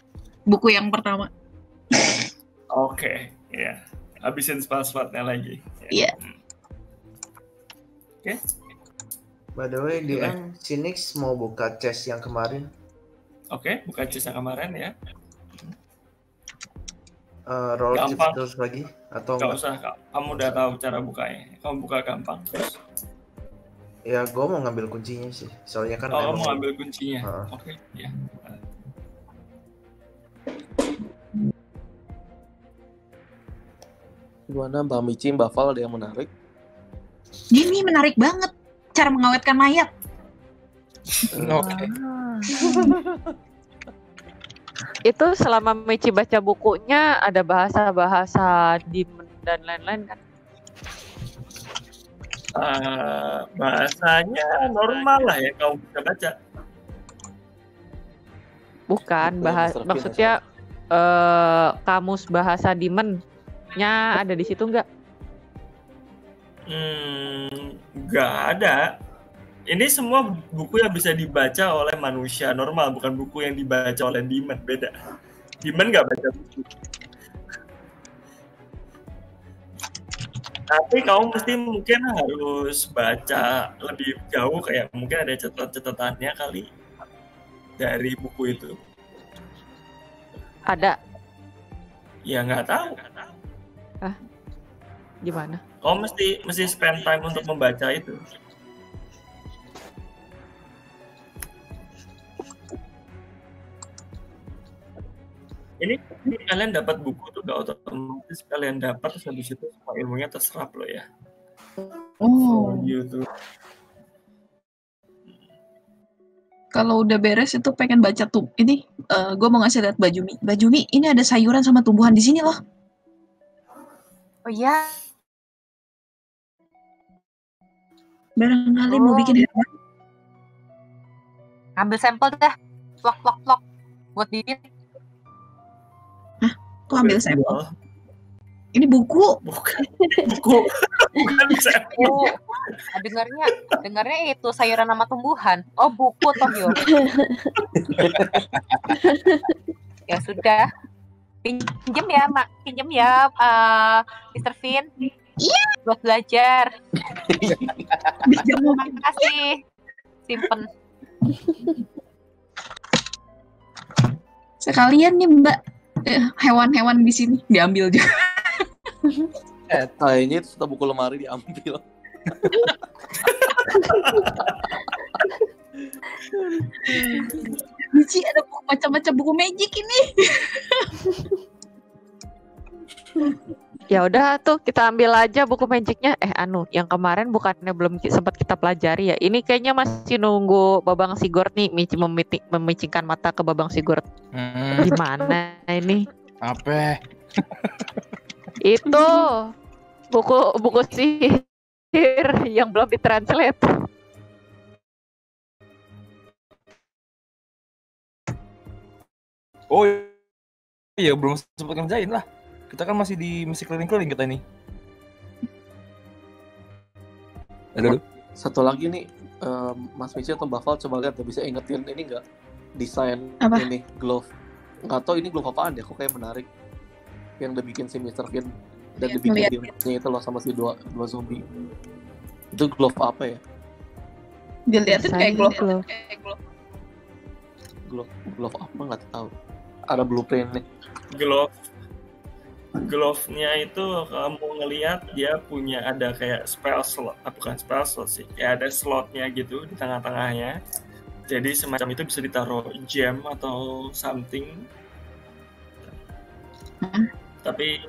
[SPEAKER 3] buku yang pertama.
[SPEAKER 2] Oke, ya. Habisin spell-spellnya lagi.
[SPEAKER 3] Iya.
[SPEAKER 2] Oke.
[SPEAKER 1] By the way, DM si Nix mau buka chest yang kemarin.
[SPEAKER 2] Oke, buka chest yang kemarin ya.
[SPEAKER 1] Roll chest
[SPEAKER 2] Gampang.
[SPEAKER 1] terus lagi atau
[SPEAKER 2] Nggak
[SPEAKER 1] enggak?
[SPEAKER 2] usah, kamu udah tahu cara bukanya. Kamu buka gampang. Terus,
[SPEAKER 1] Ya, gue mau ngambil kuncinya sih. Soalnya kan
[SPEAKER 2] kamu
[SPEAKER 1] emang-
[SPEAKER 2] ambil kuncinya.
[SPEAKER 1] Heeh.
[SPEAKER 2] Oke, ya.
[SPEAKER 8] Gimana Mbak Mici, Mbak Val ada yang menarik?
[SPEAKER 3] Ini menarik banget cara mengawetkan mayat.
[SPEAKER 5] Oke.
[SPEAKER 4] Itu selama Michi baca bukunya ada bahasa-bahasa demon dan lain-lain kan?
[SPEAKER 2] Bahasanya normal lah ya, kamu bisa baca.
[SPEAKER 4] Bukan,
[SPEAKER 8] Mr. Finn
[SPEAKER 4] maksudnya kamus bahasa demon-nya ada di situ nggak?
[SPEAKER 2] Nggak ada. Ini semua buku yang bisa dibaca oleh manusia normal, bukan buku yang dibaca oleh demon. Beda. Demon nggak baca buku. Tapi kamu mesti mungkin harus baca lebih jauh, kayak mungkin ada catatan-catatannya kali dari buku itu.
[SPEAKER 4] Ada.
[SPEAKER 2] Ya nggak tahu.
[SPEAKER 4] Gimana?
[SPEAKER 2] Kamu mesti spend time untuk membaca itu. Ini kalian dapat buku tuh gak otomatis kalian dapat, terus habis itu semua ilmunya terserap loh ya.
[SPEAKER 3] Oh,
[SPEAKER 2] Gitu.
[SPEAKER 3] kalau udah beres itu pengen baca tuh. Ini gue mau ngasih lihat Bajumi. Bajumi, ini ada sayuran sama tumbuhan di sini loh.
[SPEAKER 7] Oh iya.
[SPEAKER 3] Barangkali mau bikin hewan.
[SPEAKER 7] Ambil sampel dah. Plok. Buat bibit.
[SPEAKER 3] Kok ambil sampel? Ini buku.
[SPEAKER 2] Bukan buku. Bukan sampel.
[SPEAKER 7] Oh, dengarnya itu sayuran sama tumbuhan. Oh, buku toh yo. Ya sudah. Pinjem ya, Mak. Pinjem ya, Mr. Finn.
[SPEAKER 3] Iya.
[SPEAKER 7] Buat belajar.
[SPEAKER 3] Terima
[SPEAKER 7] Terima kasih. Simpen.
[SPEAKER 3] Sekalian nih Mbak, hewan-hewan di sini diambil juga.
[SPEAKER 8] Kayaknya itu sudah buku lemari diambil.
[SPEAKER 3] Michi ada macam-macam buku magic ini.
[SPEAKER 4] Ya udah tuh kita ambil aja buku magicnya. Yang kemarin bukannya belum sempat kita pelajari ya. Ini kayaknya masih nunggu Babang Sigurd nih, Michi memicingkan mata ke Babang Sigurd. Gimana ini?
[SPEAKER 5] Apa?
[SPEAKER 4] Itu buku sihir yang belum ditranslate.
[SPEAKER 5] Oh iya, belum sempat ngerjain lah. Kita kan masih keliling-keliling kita nih. Aduh.
[SPEAKER 8] Satu lagi nih, Mas Mici atau Mbak Val coba lihat, bisa ingetin ini nggak desain
[SPEAKER 3] Apa?
[SPEAKER 8] ini glove? Nggak tahu ini glove apaan ya, kok kayak menarik. Yang dibikin si Mr. Finn dan
[SPEAKER 3] Lihat,
[SPEAKER 8] dibikin
[SPEAKER 3] ngeliat.
[SPEAKER 8] gamenya itu loh sama si dua zombie. Itu glove apa ya?
[SPEAKER 3] Dilihatin kayak glove.
[SPEAKER 8] Glove apa nggak tahu. Ada blueprint nih.
[SPEAKER 2] Glove-nya itu kamu ngelihat dia punya ada kayak spell slot, bukan spell slot sih, kayak ada slotnya gitu di tengah-tengahnya. Jadi semacam itu bisa ditaruh gem atau something. Tapi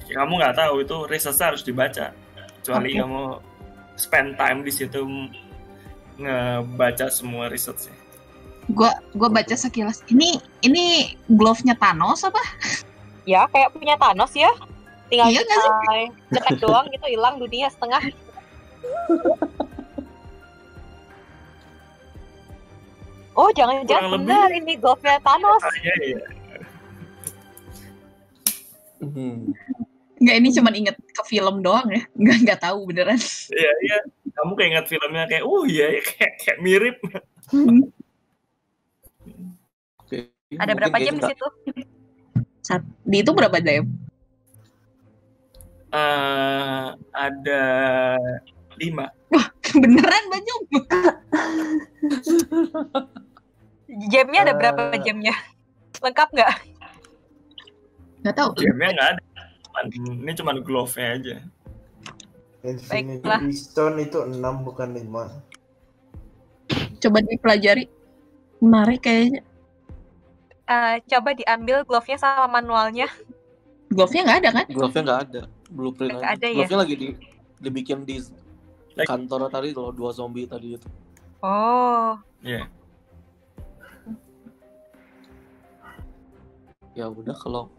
[SPEAKER 2] kamu nggak tahu, itu research harus dibaca. Kecuali kamu spend time di situ ngebaca semua riset sih.
[SPEAKER 3] Gua baca sekilas. Ini glove-nya Thanos apa?
[SPEAKER 7] Ya kayak punya Thanos ya. Tinggal
[SPEAKER 3] Iya nggak
[SPEAKER 7] kita cetek doang gitu hilang dunia setengah. Oh jangan-jangan
[SPEAKER 2] Kurang lebih.
[SPEAKER 7] benar ini glove-nya Thanos.
[SPEAKER 2] Iya.
[SPEAKER 3] Enggak, ini cuman inget ke film doang ya. Enggak tahu beneran.
[SPEAKER 2] Iya. Kamu kayak ingat filmnya kayak, iya kayak mirip.
[SPEAKER 8] Oke.
[SPEAKER 7] Ada
[SPEAKER 8] Mungkin
[SPEAKER 7] berapa jam
[SPEAKER 8] kayaknya
[SPEAKER 7] di situ?
[SPEAKER 3] Di itu berapa jam?
[SPEAKER 2] Ada 5.
[SPEAKER 3] Beneran baju?
[SPEAKER 7] Jamnya ada berapa jamnya? Lengkap nggak?
[SPEAKER 3] Nggak tahu.
[SPEAKER 2] Jamnya nggak ada. Ini cuma glove-nya aja.
[SPEAKER 7] Baiklah.
[SPEAKER 1] Infinity Stone itu 6 bukan 5.
[SPEAKER 3] Coba dipelajari. Menarik kayaknya.
[SPEAKER 7] Coba diambil glove-nya sama manualnya.
[SPEAKER 3] Glove-nya nggak ada kan?
[SPEAKER 8] glove-nya nggak ada, blueprint
[SPEAKER 7] Nggak ada ya?
[SPEAKER 8] Glove-nya lagi dibikin di kantor tadi loh, 2 zombie tadi itu.
[SPEAKER 7] Oh.
[SPEAKER 2] Iya.
[SPEAKER 8] Ya udah kalau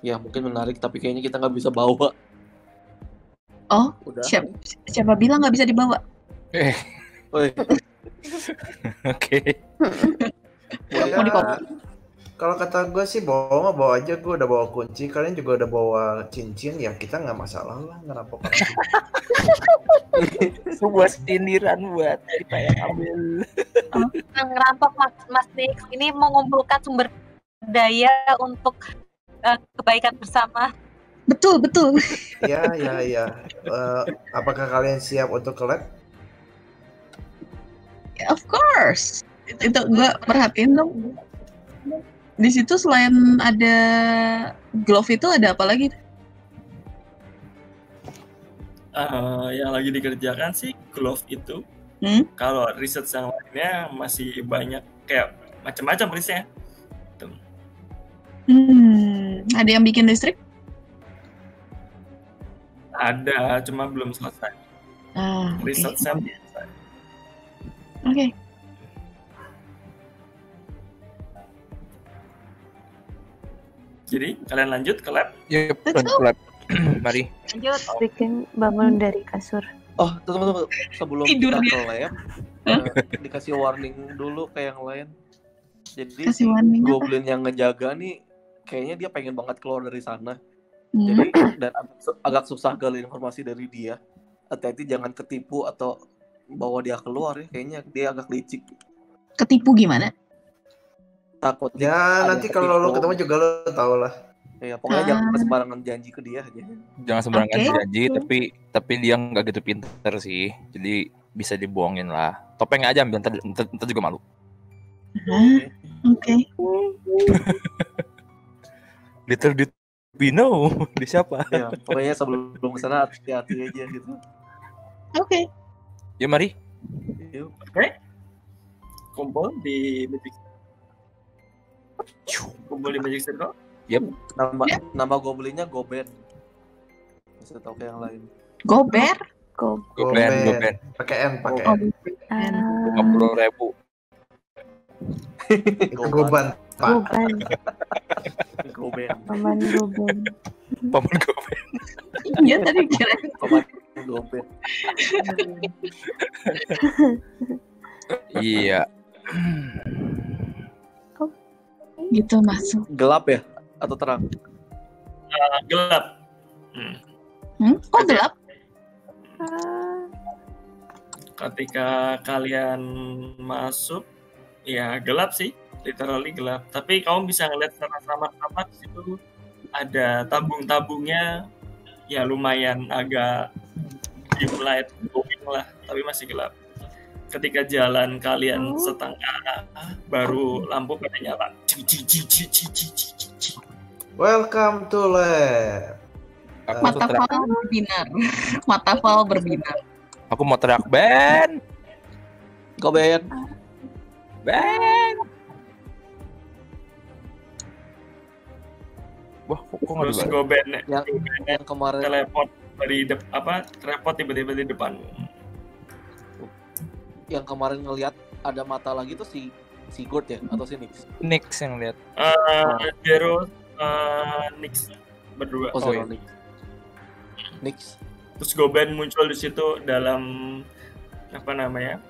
[SPEAKER 8] ya mungkin menarik tapi kayaknya kita nggak bisa bawa.
[SPEAKER 3] Oh,
[SPEAKER 8] Udah.
[SPEAKER 3] siapa bilang nggak bisa dibawa?
[SPEAKER 8] Woi,
[SPEAKER 5] Oke.
[SPEAKER 3] Mau dikopi?
[SPEAKER 1] Kalau kata gue sih bawa aja. Gue udah bawa kunci, kalian juga udah bawa cincin, ya kita nggak masalah lah ngerampok orang.
[SPEAKER 5] Sebuah sindiran buat dibayar ambil.
[SPEAKER 7] Ngerampok Mas Nix ini mengumpulkan sumber daya untuk kebaikan bersama.
[SPEAKER 3] Betul.
[SPEAKER 1] Ya. Apakah kalian siap untuk ke lab?
[SPEAKER 3] Of course. Itu gue perhatiin dong. Di situ selain ada glove itu ada apa lagi?
[SPEAKER 2] Yang lagi dikerjakan sih glove itu. Kalau riset yang lainnya masih banyak, kayak macam-macam risetnya.
[SPEAKER 3] Ada yang bikin listrik?
[SPEAKER 2] Ada, cuma belum selesai. Riset saya belum selesai.
[SPEAKER 3] Oke.
[SPEAKER 2] Jadi kalian lanjut ke lab.
[SPEAKER 5] Yep, lanjut ke lab. Mari.
[SPEAKER 7] Lanjut.
[SPEAKER 6] Bikin bangun dari kasur.
[SPEAKER 8] oh tunggu sebelum
[SPEAKER 3] Tidur
[SPEAKER 8] kita
[SPEAKER 3] dia.
[SPEAKER 8] ke lab dikasih warning dulu kayak yang lain. Jadi
[SPEAKER 3] Kasih
[SPEAKER 8] si
[SPEAKER 3] warning apa?
[SPEAKER 8] goblin yang ngejaga nih kayaknya dia pengen banget keluar dari sana. Jadi dan agak susah gali informasi dari dia. Hati-hati jangan ketipu atau bawa dia keluar ya. Kayaknya dia agak licik.
[SPEAKER 3] Ketipu gimana?
[SPEAKER 8] Takut
[SPEAKER 1] Ya nanti kalau lo ketemu juga lo tau lah.
[SPEAKER 8] Ya pokoknya jangan sembarangan janji ke dia aja.
[SPEAKER 5] Jangan sembarangan
[SPEAKER 3] Oke.
[SPEAKER 5] janji, tapi dia nggak gitu pinter sih. Jadi bisa dibohongin lah. Topeng aja ambil, ntar juga malu.
[SPEAKER 3] Oke.
[SPEAKER 5] Little did we know di siapa?
[SPEAKER 8] Ya pokoknya sebelum kesana hati-hati aja gitu.
[SPEAKER 3] Oke.
[SPEAKER 5] Ya mari.
[SPEAKER 8] Yuk.
[SPEAKER 2] Kumpul di Magic Circle.
[SPEAKER 5] Yep.
[SPEAKER 8] Nama goblinnya Goben. Bisa tahu kayak yang lain.
[SPEAKER 3] Gober.
[SPEAKER 5] Goben.
[SPEAKER 1] Pakai N.
[SPEAKER 5] 50.000.
[SPEAKER 1] Itu goban. Pak.
[SPEAKER 8] Goben.
[SPEAKER 6] Paman Goben.
[SPEAKER 5] Paman Goben.
[SPEAKER 3] Iya tadi kira.
[SPEAKER 8] Paman Goben.
[SPEAKER 5] Iya.
[SPEAKER 3] Gitu masuk.
[SPEAKER 8] Gelap ya atau terang?
[SPEAKER 2] Gelap.
[SPEAKER 3] Oh gelap.
[SPEAKER 2] Ketika kalian masuk, ya gelap sih, literally gelap. Tapi kamu bisa ngeliat secara samar-samar di situ ada tabung-tabungnya, ya lumayan agak dim light glowing lah, tapi masih gelap. Ketika jalan kalian setengah, baru lampu pada nyala.
[SPEAKER 1] Welcome to lab.
[SPEAKER 3] Mata Val berbinar. Mata Val berbinar.
[SPEAKER 5] Aku mau teriak Ben.
[SPEAKER 8] Goben.
[SPEAKER 5] Wah, kok nggak
[SPEAKER 2] Terus
[SPEAKER 5] dibalas?
[SPEAKER 2] Goben
[SPEAKER 8] Yang kemarin
[SPEAKER 2] teleport dari teleport tiba-tiba di depanmu.
[SPEAKER 8] yang kemarin ngelihat ada mata lagi tuh si Gord ya atau si Nix?
[SPEAKER 5] Nix yang lihat.
[SPEAKER 2] Zero, Nix berdua.
[SPEAKER 8] Oh, Zero Nix. Nix.
[SPEAKER 2] Terus Goben muncul di situ dalam apa namanya?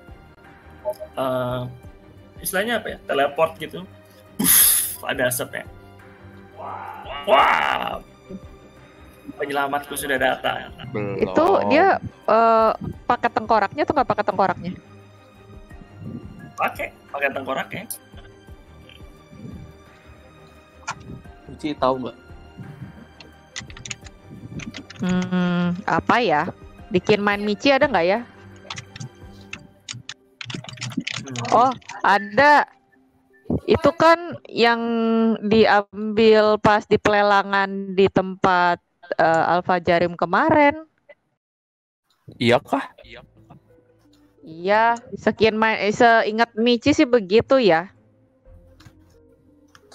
[SPEAKER 2] Istilahnya apa ya? Teleport gitu. Ada asapnya. Wah. Penyelamatku sudah datang.
[SPEAKER 5] Belum.
[SPEAKER 4] Itu dia pakai tengkoraknya atau nggak pakai tengkoraknya?
[SPEAKER 2] Pakai tengkoraknya.
[SPEAKER 8] Uci tahu nggak?
[SPEAKER 4] Apa ya? Bikin main Michi ada nggak ya? Oh, ada. Itu kan yang diambil pas di pelelangan di tempat Alpha Jarim kemarin.
[SPEAKER 5] Iya kah?
[SPEAKER 4] Iya, seingat Michi sih begitu ya.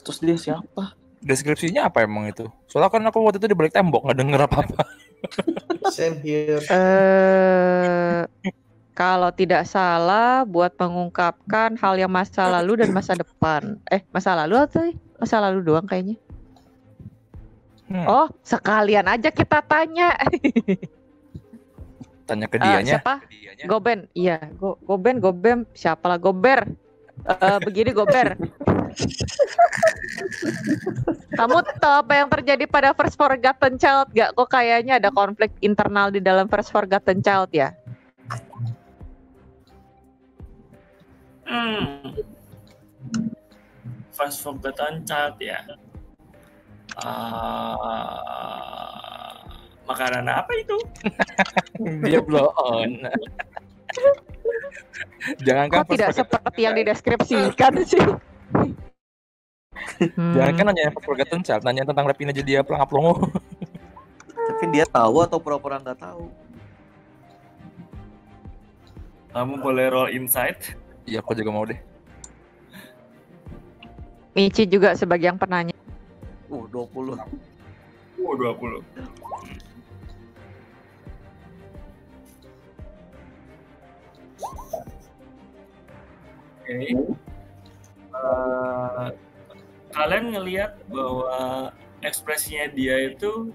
[SPEAKER 8] Terus dia siapa?
[SPEAKER 5] Deskripsinya apa emang itu? Soalnya kan aku waktu itu di balik tembok nggak denger apa-apa.
[SPEAKER 1] Same here.
[SPEAKER 4] Kalau tidak salah buat mengungkapkan hal yang masa lalu dan masa depan. Masa lalu atau masa lalu doang kayaknya. Oh, sekalian aja kita tanya.
[SPEAKER 5] Tanya ke dianya.
[SPEAKER 4] Siapa? Goben. Iya, Goben. Siapalah Gober. Begini Gober. Kamu tahu apa yang terjadi pada First Forgotten Child gak? Kok kayaknya ada konflik internal di dalam First Forgotten Child ya?
[SPEAKER 2] First Forgotten Child ya. Makanan apa itu?
[SPEAKER 5] Dia blow on. Jangankan
[SPEAKER 4] kok tidak seperti yang dideskripsikan sih.
[SPEAKER 5] Jangankan nanya First Forgotten Child, nanya tentang Repina jadi pelangap-pelongo.
[SPEAKER 8] Tapi dia tahu atau pura-pura nggak tahu?
[SPEAKER 2] Kamu boleh roll insight.
[SPEAKER 5] Iya, aku juga mau deh.
[SPEAKER 4] Michi juga sebagai yang penanya.
[SPEAKER 8] 20.
[SPEAKER 2] 20. Oke. Kalian ngelihat bahwa ekspresinya dia itu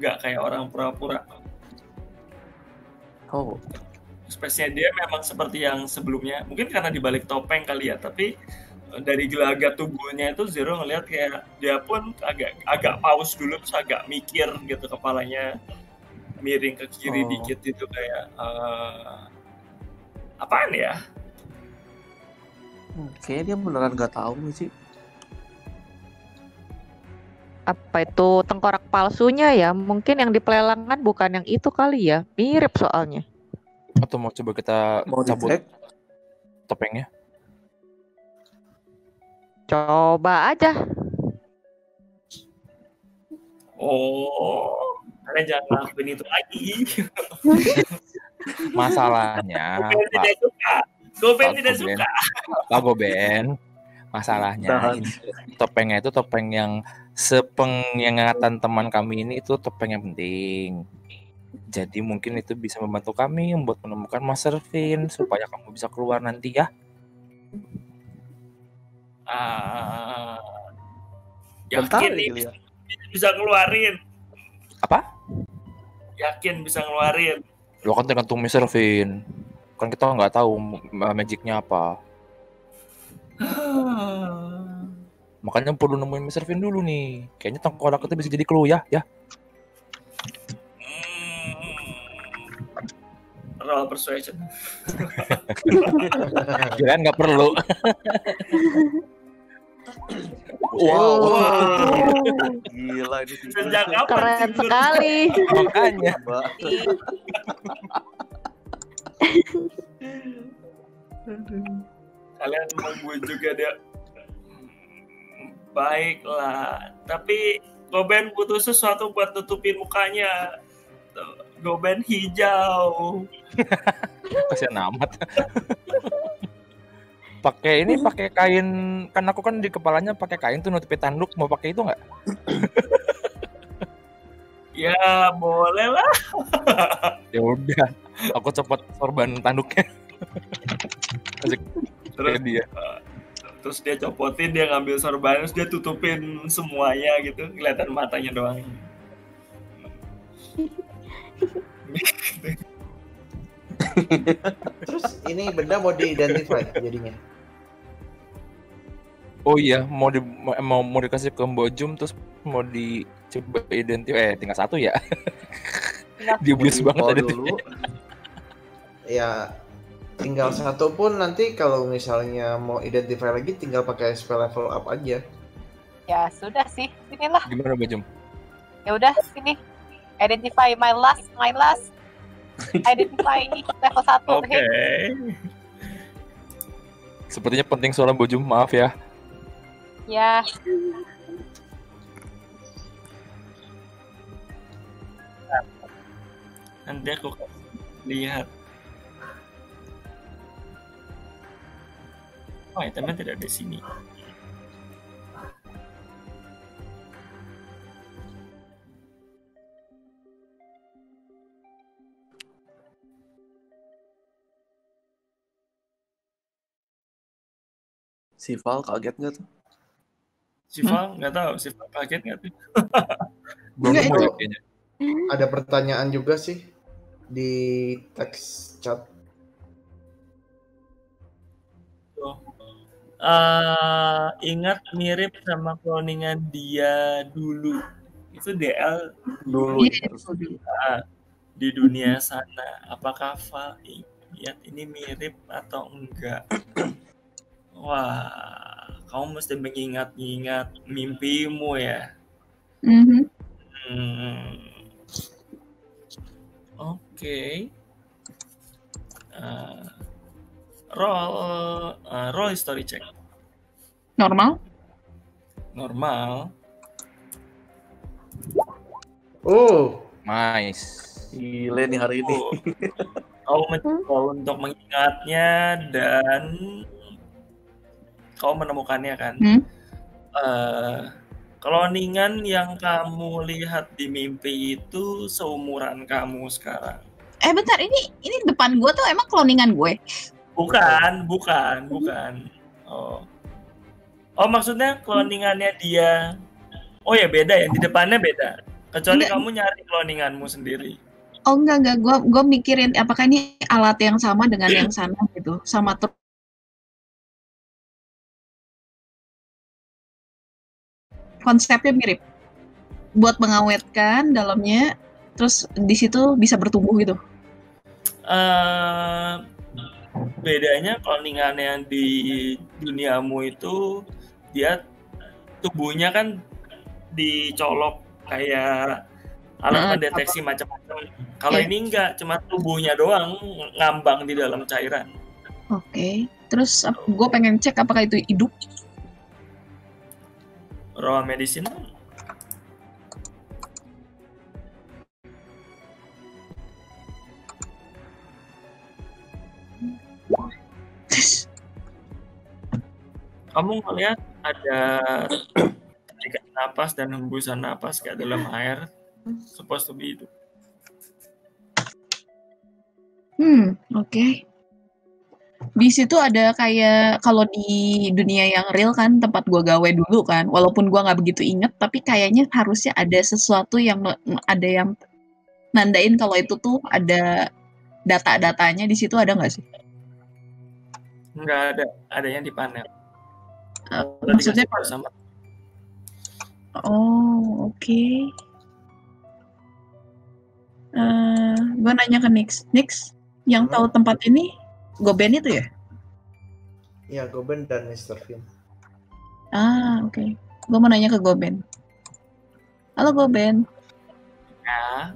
[SPEAKER 2] nggak kayak orang pura-pura.
[SPEAKER 8] Oh.
[SPEAKER 2] Ekspresinya dia memang seperti yang sebelumnya. Mungkin karena dibalik topeng kali ya, tapi dari gelagat tubuhnya itu Zero ngelihat kayak dia pun agak pause dulu, terus agak mikir gitu, kepalanya miring ke kiri dikit itu kayak apaan ya?
[SPEAKER 8] Kayaknya dia beneran nggak tahu sih.
[SPEAKER 4] Apa itu tengkorak palsunya ya? Mungkin yang di pelelangan bukan yang itu kali ya? Mirip soalnya.
[SPEAKER 5] Atau mau coba kita cabut topengnya?
[SPEAKER 4] Coba aja.
[SPEAKER 2] Oh, kalian jangan ngelakuin itu lagi.
[SPEAKER 5] Masalahnya,
[SPEAKER 2] Goben tidak suka.
[SPEAKER 5] Pak Goben, masalahnya ini, topengnya itu topeng yang sepengingatan teman kami ini itu topeng yang penting. Jadi mungkin itu bisa membantu kami untuk menemukan Master Fin supaya kamu bisa keluar nanti ya.
[SPEAKER 2] Yakin ini bisa ngeluarin?
[SPEAKER 5] Apa?
[SPEAKER 2] Yakin bisa ngeluarin?
[SPEAKER 5] Lo kan tergantung Master Fin. Kan kita nggak tahu magicnya apa. Makanya perlu nemuin Master Fin dulu nih. Kayaknya tengkorak itu bisa jadi clue ya.
[SPEAKER 2] Roll persuasion.
[SPEAKER 5] Kirain nggak perlu.
[SPEAKER 8] Wow. Gila ini.
[SPEAKER 2] Sejak kapan
[SPEAKER 4] keren sekali.
[SPEAKER 5] Makanya.
[SPEAKER 2] Kalian membujuk dia. Baiklah, tapi Goben butuh sesuatu buat tutupin mukanya. Goben hijau.
[SPEAKER 5] Kasian amat. Pakai kain, kan aku kan di kepalanya pakai kain tuh nutupin tanduk, mau pakai itu nggak?
[SPEAKER 2] Ya boleh lah.
[SPEAKER 5] Ya udah, aku cepet sorban tanduknya. Masuk
[SPEAKER 2] Terus
[SPEAKER 5] ke dia.
[SPEAKER 2] terus dia copotin, dia ngambil sorban, terus dia tutupin semuanya gitu, kelihatan matanya doang.
[SPEAKER 1] Terus ini benda mau di-identify jadinya.
[SPEAKER 5] Oh iya, mau dikasih ke Mbok Jum terus mau dicoba identify tinggal satu ya. Dibius banget
[SPEAKER 8] Info
[SPEAKER 5] tadi
[SPEAKER 8] dulu.
[SPEAKER 1] Ya tinggal satu pun nanti kalau misalnya mau identify lagi tinggal pakai spell level up aja.
[SPEAKER 7] Ya sudah sih, sinilah.
[SPEAKER 5] Gimana Mbok Jum?
[SPEAKER 7] Ya udah sini. Identify my last. Identify level 1.
[SPEAKER 2] Oke.
[SPEAKER 5] Sepertinya penting suara Mbok Jum, maaf ya.
[SPEAKER 7] Ya,
[SPEAKER 2] Nanti aku lihat. Oh, itemnya tidak di sini.
[SPEAKER 8] Si Val kaget nggak tuh?
[SPEAKER 2] Siva nggak tahu, Siva kaget nggak tuh?
[SPEAKER 5] Belum
[SPEAKER 3] Enggak,
[SPEAKER 5] nemu
[SPEAKER 1] itu-
[SPEAKER 5] ya kayaknya.
[SPEAKER 1] Ada pertanyaan juga sih di teks chat.
[SPEAKER 2] Ingat mirip sama cloningan dia dulu. Itu DL
[SPEAKER 8] Dulu
[SPEAKER 3] Iya,
[SPEAKER 8] ya.
[SPEAKER 2] di dunia sana. Apakah Val lihat ini mirip atau enggak? Wah, kamu mesti mengingat-ingat mimpimu ya.
[SPEAKER 3] Mhm.
[SPEAKER 2] Oke. Roll history check.
[SPEAKER 3] Normal.
[SPEAKER 2] Normal.
[SPEAKER 1] Oh,
[SPEAKER 5] Nice.
[SPEAKER 8] Gile nih hari ini.
[SPEAKER 2] Kau mencoba untuk mengingatnya dan kau menemukannya kan. Cloningan yang kamu lihat di mimpi itu seumuran kamu sekarang.
[SPEAKER 3] Bentar, ini depan gue tuh emang cloningan gue.
[SPEAKER 2] Bukan. Oh, maksudnya cloningannya dia. Oh ya beda ya, di depannya beda. Kecuali
[SPEAKER 3] Enggak.
[SPEAKER 2] kamu nyari cloninganmu sendiri.
[SPEAKER 3] Oh enggak, gue mikirin apakah ini alat yang sama dengan yang sana gitu, sama konsepnya mirip. Buat mengawetkan dalamnya, terus di situ bisa bertumbuh gitu.
[SPEAKER 2] Bedanya cloningan yang di duniamu itu dia tubuhnya kan dicolok kayak alat mendeteksi macam-macam. Kalau
[SPEAKER 3] Iya.
[SPEAKER 2] ini enggak, cuma tubuhnya doang ngambang di dalam cairan.
[SPEAKER 3] Oke. Terus gue pengen cek apakah itu hidup.
[SPEAKER 2] Raw medicine. Kamu ngeliat ada tarikan napas dan hembusan napas kayak dalam air, supposed to be hidup.
[SPEAKER 3] Oke. Di situ ada kayak kalau di dunia yang real kan tempat gua gawe dulu kan, walaupun gua nggak begitu inget, tapi kayaknya harusnya ada sesuatu yang ada yang nandain kalau itu tuh ada data-datanya di situ, ada nggak sih?
[SPEAKER 2] Nggak ada, adanya di panel.
[SPEAKER 3] Maksudnya
[SPEAKER 2] sama.
[SPEAKER 3] Oh, oke. Gue nanya ke Nix yang tahu tempat ini Goben itu ya?
[SPEAKER 1] iya Goben dan Mr. Finn.
[SPEAKER 3] Oke. Gue mau nanya ke Goben. Halo Goben.
[SPEAKER 2] Ya.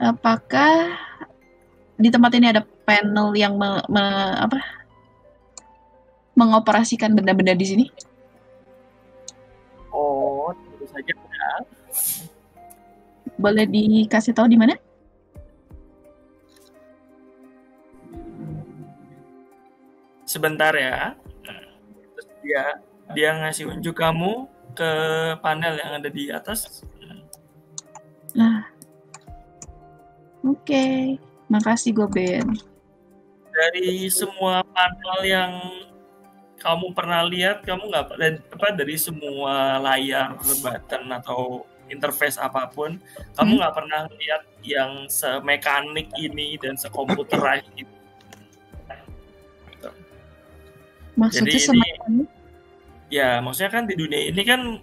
[SPEAKER 3] Apakah di tempat ini ada panel yang mengoperasikan benda-benda di sini?
[SPEAKER 2] Oh, tentu saja benar.
[SPEAKER 3] Boleh dikasih tahu di mana?
[SPEAKER 2] Sebentar ya. Terus dia ngasih unjuk kamu ke panel yang ada di atas.
[SPEAKER 3] Oke. Makasih Goben.
[SPEAKER 2] dari semua panel yang kamu pernah lihat, kamu nggak dari semua layar button atau interface apapun, kamu nggak pernah lihat yang semekanik ini dan sekomputerized itu.
[SPEAKER 3] Maksudnya
[SPEAKER 2] Jadi
[SPEAKER 3] semacam
[SPEAKER 2] ya maksudnya kan di dunia ini kan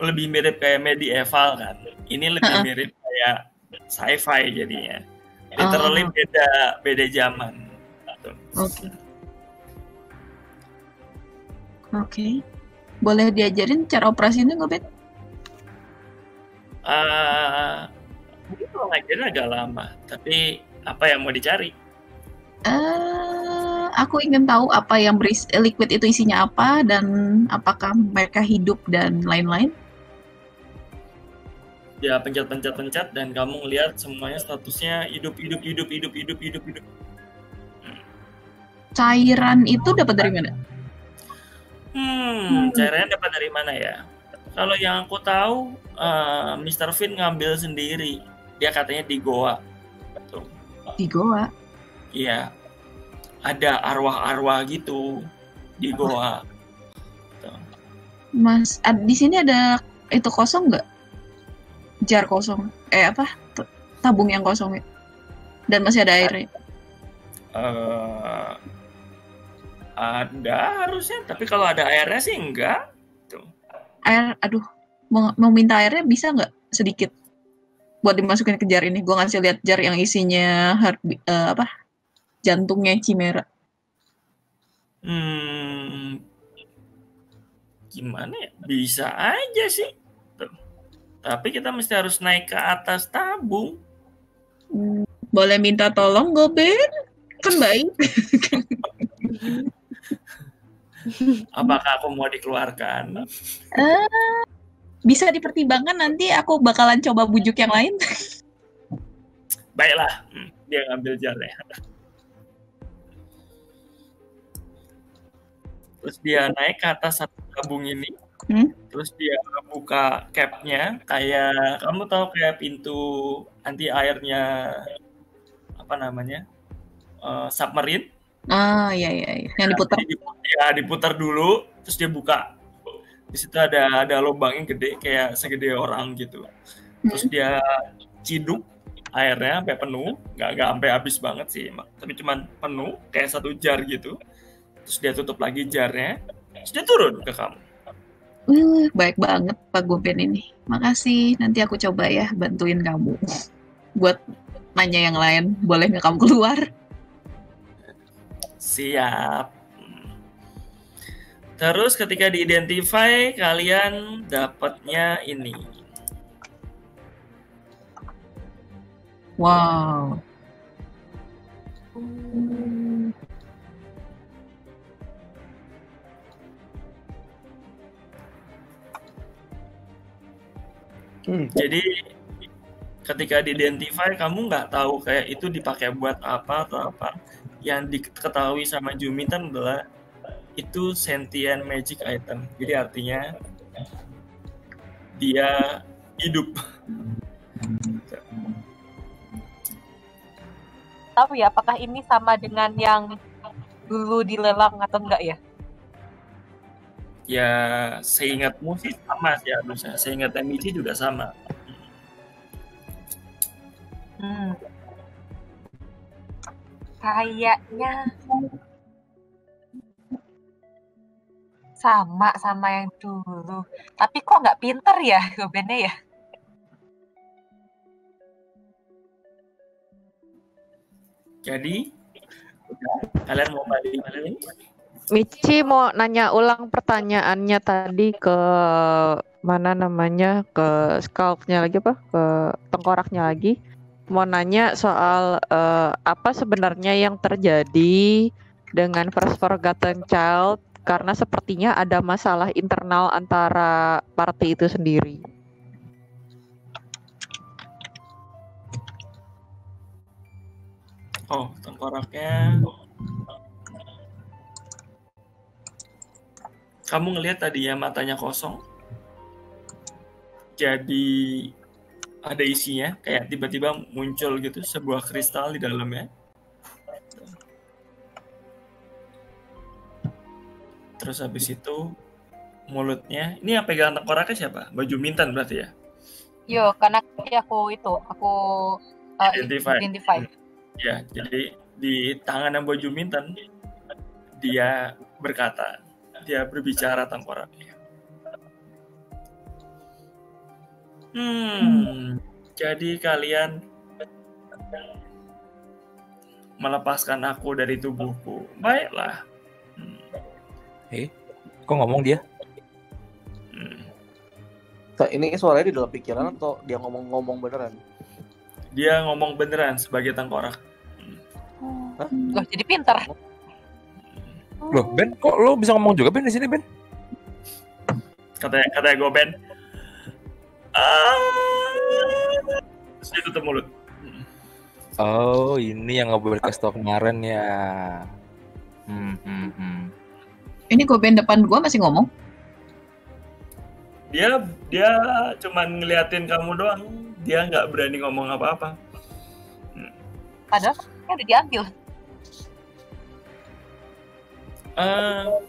[SPEAKER 2] lebih mirip kayak medieval kan. Ini lebih mirip kayak sci-fi jadinya. Literally beda zaman.
[SPEAKER 3] Oke. Boleh diajarin cara operasinya nggak, Bet?
[SPEAKER 2] Mungkin kalau ngajarin agak lama, tapi apa yang mau dicari?
[SPEAKER 3] Aku ingin tahu apa yang liquid itu isinya apa dan apakah mereka hidup dan lain-lain.
[SPEAKER 2] Ya pencet dan kamu ngelihat semuanya statusnya hidup.
[SPEAKER 3] Cairan itu dapat dari mana?
[SPEAKER 2] Cairannya dapat dari mana ya? Kalau yang aku tahu, Mr. Finn ngambil sendiri. Dia katanya di goa. Betul.
[SPEAKER 3] Di goa?
[SPEAKER 2] Iya. Ada arwah-arwah gitu di goa. Betul.
[SPEAKER 3] Mas, di sini ada itu kosong nggak? Jar kosong. Tabung yang kosong ya? Dan masih ada airnya?
[SPEAKER 2] Ada harusnya, tapi kalau ada airnya sih enggak. Tuh.
[SPEAKER 3] Air, mau minta airnya bisa nggak sedikit buat dimasukin ke jar ini? Gue ngasih lihat jar yang isinya jantungnya Chimera.
[SPEAKER 2] Gimana ya? Bisa aja sih. Tuh. Tapi kita mesti harus naik ke atas tabung.
[SPEAKER 3] Boleh minta tolong, Goben? Kan baik.
[SPEAKER 2] Apakah aku mau dikeluarkan?
[SPEAKER 3] Bisa dipertimbangkan, nanti aku bakalan coba bujuk yang lain.
[SPEAKER 2] Baiklah, dia ngambil jarnya. Terus dia naik ke atas satu tabung ini. Terus dia buka capnya, kayak kamu tahu kayak pintu anti airnya submarine.
[SPEAKER 3] Iya. Yang diputar.
[SPEAKER 2] Diputar dulu, terus dia buka. Di situ ada lubang yang gede, kayak segede orang gitu. Terus dia ciduk airnya sampai penuh, nggak sampai habis banget sih, tapi cuman penuh, kayak satu jar gitu. Terus dia tutup lagi jarnya, terus dia turun ke kamu.
[SPEAKER 3] Baik banget Pak Goben ini. Makasih, nanti aku coba ya bantuin kamu. Buat nanya yang lain, boleh nggak kamu keluar?
[SPEAKER 2] Siap. Terus ketika di-identify, kalian dapatnya ini.
[SPEAKER 3] Wow.
[SPEAKER 2] Jadi ketika di-identify, kamu nggak tahu kayak itu dipakai buat apa atau apa. Yang diketahui sama Juminten adalah itu sentient magic item. Jadi artinya dia hidup.
[SPEAKER 7] Tahu ya, apakah ini sama dengan yang dulu dilelang atau enggak ya?
[SPEAKER 2] Ya, seingatmu sih sama sih harusnya. Seingat Michi juga sama.
[SPEAKER 7] Kayaknya sama yang dulu. Tapi kok nggak pinter ya Gobennya ya?
[SPEAKER 2] Jadi, kalian mau balik?
[SPEAKER 4] Michi mau nanya ulang pertanyaannya tadi ke ke scalp-nya lagi ke tengkoraknya lagi. Mau nanya soal apa sebenarnya yang terjadi dengan First Forgotten Child, karena sepertinya ada masalah internal antara party itu sendiri.
[SPEAKER 2] Oh, tengkoraknya. Kamu ngelihat tadi ya matanya kosong. Jadi ada isinya, kayak tiba-tiba muncul gitu sebuah kristal di dalamnya. Terus habis itu mulutnya, ini yang pegang tengkoraknya siapa? Baju Mintan berarti ya?
[SPEAKER 7] Yo, karena aku identify.
[SPEAKER 2] Ya, jadi di tangan yang Baju Mintan dia berkata, dia berbicara tengkoraknya. Jadi kalian melepaskan aku dari tubuhku. Baiklah.
[SPEAKER 5] Kok ngomong dia?
[SPEAKER 8] Ini suaranya di dalam pikiran atau dia ngomong beneran?
[SPEAKER 2] Dia ngomong beneran sebagai tengkorak.
[SPEAKER 7] Loh, jadi pinter.
[SPEAKER 5] Loh, Ben, kok lo bisa ngomong juga Ben di sini, Ben?
[SPEAKER 2] Katanya gue Ben. Terus dia tutup mulut.
[SPEAKER 5] Oh, ini yang ngobrol ke stok kemarin ya.
[SPEAKER 3] Ini Goben depan gua masih ngomong.
[SPEAKER 2] Dia cuman ngeliatin kamu doang. Dia nggak berani ngomong apa-apa.
[SPEAKER 7] Padahal udah diambil.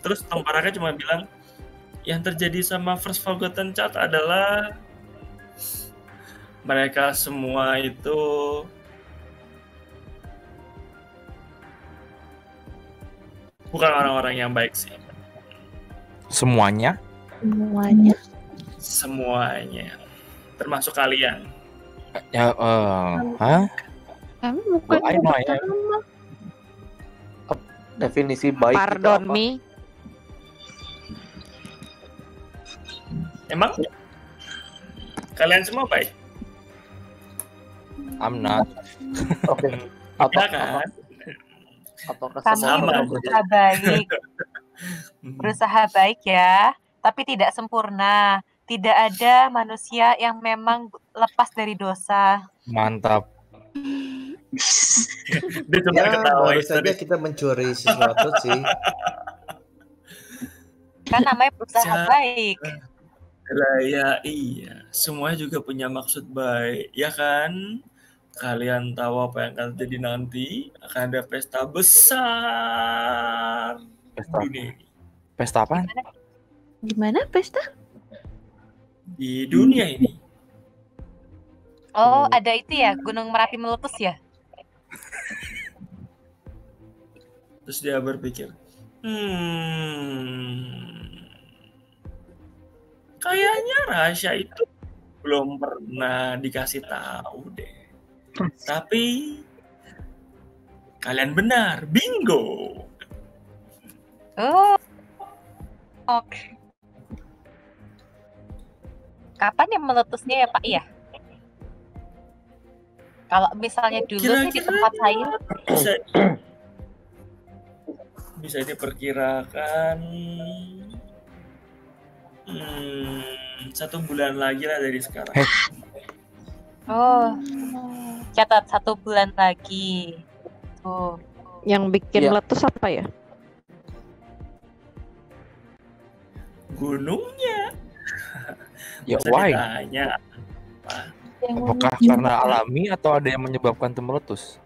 [SPEAKER 2] Terus tengkoraknya cuma bilang, yang terjadi sama First Forgotten Child adalah mereka semua itu bukan orang-orang yang baik sih.
[SPEAKER 6] Semuanya. Termasuk kalian.
[SPEAKER 5] Ya,
[SPEAKER 6] Kami bukan
[SPEAKER 5] I know, ya.
[SPEAKER 6] sama.
[SPEAKER 8] Definisi baik
[SPEAKER 4] Pardon
[SPEAKER 8] itu apa?
[SPEAKER 4] me.
[SPEAKER 2] Emang kalian semua baik?
[SPEAKER 5] I'm not.
[SPEAKER 8] Oke.
[SPEAKER 2] Ya kan?
[SPEAKER 8] Apakah
[SPEAKER 7] Kami
[SPEAKER 8] semua
[SPEAKER 7] berusaha baik. Berusaha baik ya, tapi tidak sempurna. Tidak ada manusia yang memang lepas dari dosa.
[SPEAKER 5] Mantap.
[SPEAKER 2] Dia cuma
[SPEAKER 1] Ya,
[SPEAKER 2] ketawa
[SPEAKER 1] baru
[SPEAKER 2] itu.
[SPEAKER 1] saja kita mencuri sesuatu sih.
[SPEAKER 7] Kan namanya berusaha
[SPEAKER 2] Siap.
[SPEAKER 7] baik.
[SPEAKER 2] Lah, ya iya, semuanya juga punya maksud baik, ya kan? Kalian tahu apa yang akan terjadi nanti? Akan ada pesta besar
[SPEAKER 5] Pesta,
[SPEAKER 2] di dunia ini.
[SPEAKER 5] pesta apaan?
[SPEAKER 6] Gimana pesta?
[SPEAKER 2] Di dunia ini.
[SPEAKER 7] Oh, ada itu ya, Gunung Merapi meletus ya?
[SPEAKER 2] Terus dia berpikir, kayaknya rahasia itu belum pernah dikasih tahu deh. Tapi kalian benar, bingo.
[SPEAKER 7] Oh, oke. Kapan yang meletusnya ya Pak? Iya. Kalau misalnya dulu sih di
[SPEAKER 2] Kira-kira
[SPEAKER 7] tempat saya,
[SPEAKER 2] bisa diperkirakan 1 bulan lagi lah dari sekarang.
[SPEAKER 7] oh, catat 1 bulan lagi. Tuh.
[SPEAKER 4] Yang bikin
[SPEAKER 8] Iya.
[SPEAKER 4] meletus apa ya?
[SPEAKER 2] Gunungnya.
[SPEAKER 5] Ya,
[SPEAKER 2] Bisa
[SPEAKER 5] why?
[SPEAKER 2] ditanya.
[SPEAKER 5] Apakah karena alami atau ada yang menyebabkan itu meletus?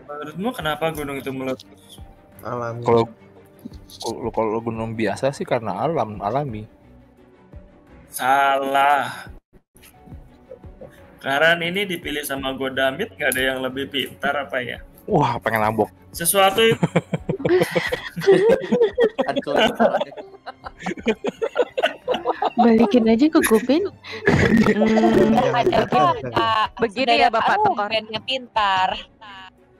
[SPEAKER 2] Menurutmu kenapa gunung itu meletus?
[SPEAKER 1] Alami.
[SPEAKER 5] Kalau gunung biasa sih karena alami.
[SPEAKER 2] Salah. Karena ini dipilih sama Godamit, nggak ada yang lebih pintar apa ya?
[SPEAKER 5] Wah, pengen nabok.
[SPEAKER 2] Sesuatu itu
[SPEAKER 6] Balikin aja ke Goben.
[SPEAKER 7] Ada Bapak.
[SPEAKER 4] Begini ya, Bapak Tengkorak.
[SPEAKER 7] Ruben yang pintar.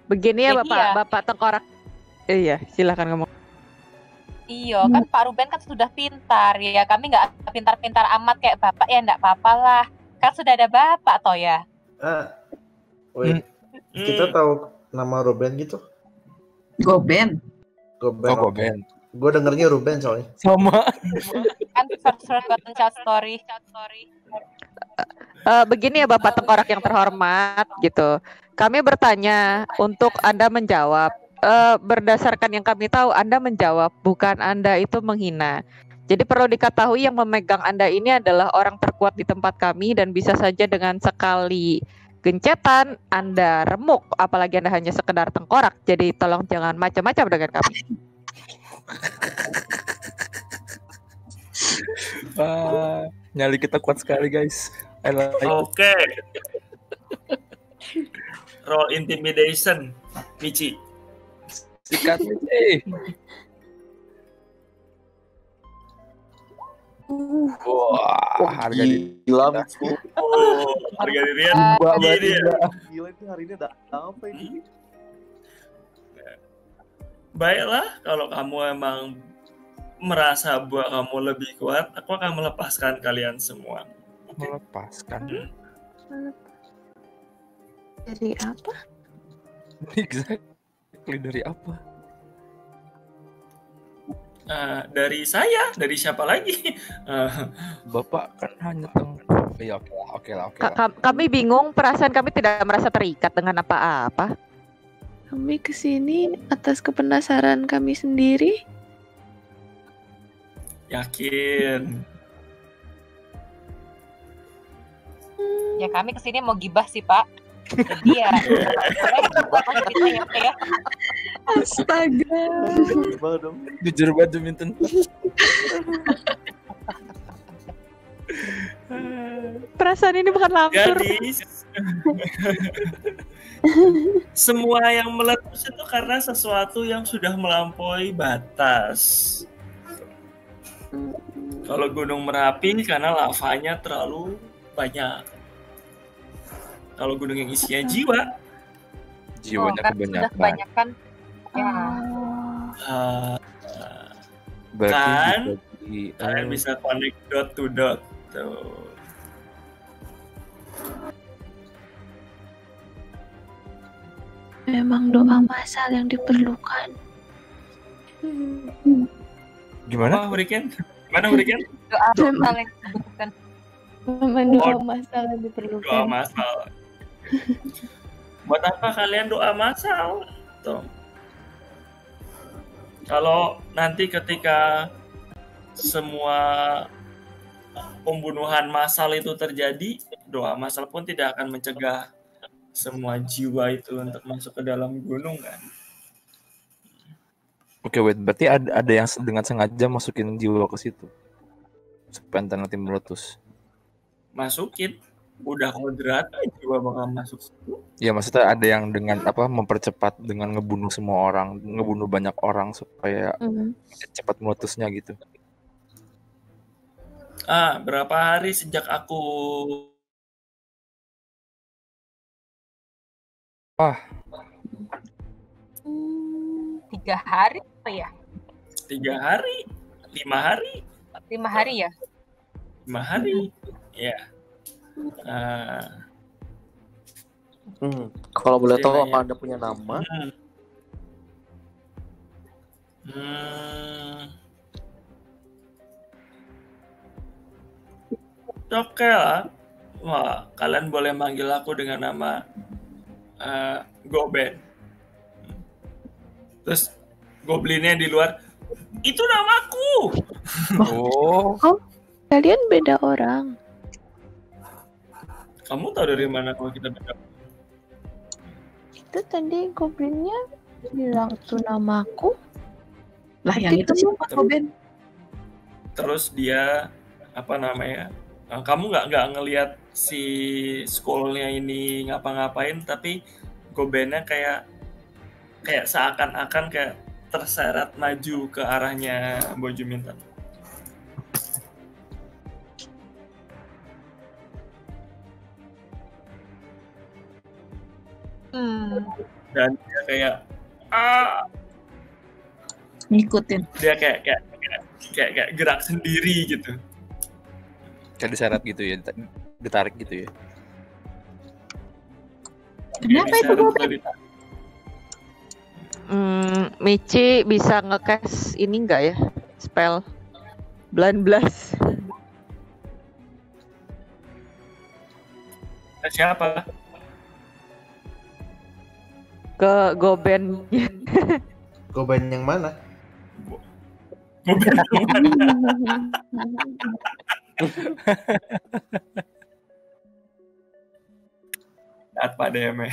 [SPEAKER 4] Begini ya
[SPEAKER 7] Jadi
[SPEAKER 4] Bapak,
[SPEAKER 7] ya.
[SPEAKER 4] Bapak Tengkorak. Iya, silakan ngomong.
[SPEAKER 7] Iya, kan Pak Ruben kan sudah pintar. Ya, kami nggak pintar-pintar amat kayak Bapak ya, nggak apa-apa lah. Kan sudah ada Bapak toh ya.
[SPEAKER 1] Wait, kita tahu nama Ruben gitu?
[SPEAKER 3] Goben.
[SPEAKER 1] Goben.
[SPEAKER 5] Oh, Ben.
[SPEAKER 1] Gue dengernya Ruben soalnya.
[SPEAKER 5] Sama.
[SPEAKER 7] Kan First Forgotten Child Story.
[SPEAKER 4] Begini ya Bapak Tengkorak yang terhormat gitu. Kami bertanya untuk Anda menjawab. Berdasarkan yang kami tahu Anda menjawab, bukan Anda itu menghina. Jadi perlu diketahui yang memegang Anda ini adalah orang terkuat di tempat kami dan bisa saja dengan sekali gencetan Anda remuk, apalagi Anda hanya sekedar tengkorak. Jadi tolong jangan macam-macam dengan kami.
[SPEAKER 5] Nyali kita kuat sekali guys.
[SPEAKER 2] Oke. Roll intimidation, Michi.
[SPEAKER 5] Sikat Michi. Wah, harga
[SPEAKER 8] gila.
[SPEAKER 2] Harga dirian.
[SPEAKER 8] Gila ini hari ini ada apa ini?
[SPEAKER 2] Baiklah, kalau kamu emang merasa bahwa kamu lebih kuat, aku akan melepaskan kalian semua.
[SPEAKER 5] Melepaskan?
[SPEAKER 6] Dari apa?
[SPEAKER 5] Exactly dari apa?
[SPEAKER 2] Dari saya, dari siapa lagi?
[SPEAKER 5] Bapak kan hanya ya oke lah.
[SPEAKER 4] Kami bingung, perasaan kami tidak merasa terikat dengan apa-apa.
[SPEAKER 6] Kami kesini atas kepenasaran kami sendiri.
[SPEAKER 2] Yakin?
[SPEAKER 7] Ya kami kesini mau gibah sih Pak. Jadi ya.
[SPEAKER 3] Astaga.
[SPEAKER 5] Jujur badminton.
[SPEAKER 4] Perasaan ini bukan langsung.
[SPEAKER 2] Jadi semua yang meletus itu karena sesuatu yang sudah melampaui batas. Kalau Gunung Merapi karena lavanya terlalu banyak. Kalau gunung yang isinya
[SPEAKER 5] jiwanya
[SPEAKER 7] kebanyakan. Ya.
[SPEAKER 2] Kan kalian bisa connect dot to dot tuh.
[SPEAKER 6] Memang doa masal yang diperlukan.
[SPEAKER 5] Gimana?
[SPEAKER 2] Hurricane? Gimana Hurricane?
[SPEAKER 7] Doa masal yang diperlukan.
[SPEAKER 6] Memang doa masal yang diperlukan.
[SPEAKER 2] Doa masal. Buat apa kalian doa masal? Tuh. Kalau nanti ketika semua pembunuhan massal itu terjadi, doa massal pun tidak akan mencegah semua jiwa itu untuk masuk ke dalam gunung kan.
[SPEAKER 5] Oke, wait, berarti ada yang dengan sengaja masukin jiwa ke situ supaya nanti meletus.
[SPEAKER 2] Masukin, udah kodrat jiwa bakal masuk situ.
[SPEAKER 5] Ya maksudnya ada yang dengan mempercepat dengan ngebunuh semua orang, ngebunuh banyak orang supaya cepat meletusnya gitu.
[SPEAKER 2] Berapa hari sejak aku
[SPEAKER 7] 3 hari apa ya?
[SPEAKER 2] 3 hari? 5 hari?
[SPEAKER 7] 5 hari ya?
[SPEAKER 2] 5 hari? Ya.
[SPEAKER 8] Kalau boleh tahu apa Anda punya nama?
[SPEAKER 2] Oke lah. Wah, kalian boleh manggil aku dengan nama Goben. Terus goblinnya di luar, itu namaku.
[SPEAKER 6] Oh, kalian beda orang.
[SPEAKER 2] Kamu tahu dari mana kalau kita beda?
[SPEAKER 6] Itu tadi goblinnya bilang itu namaku.
[SPEAKER 3] Lah yang itu siapa Goben?
[SPEAKER 2] Terus dia kamu nggak ngelihat si schoolnya ini ngapa-ngapain, tapi Gobennya kayak seakan-akan kayak terseret maju ke arahnya Bojuminten. Dan dia kayak
[SPEAKER 3] ngikutin.
[SPEAKER 2] Dia kayak gerak sendiri gitu.
[SPEAKER 5] Kayak diseret gitu ya, ditarik gitu ya.
[SPEAKER 3] Kenapa itu Goben?
[SPEAKER 4] Michi bisa nge-cast ini enggak ya? Spell Blind Blast.
[SPEAKER 2] Siapa?
[SPEAKER 4] Ke Goben.
[SPEAKER 1] Goben yang mana?
[SPEAKER 2] Goben yang mana? Apa DM-nya?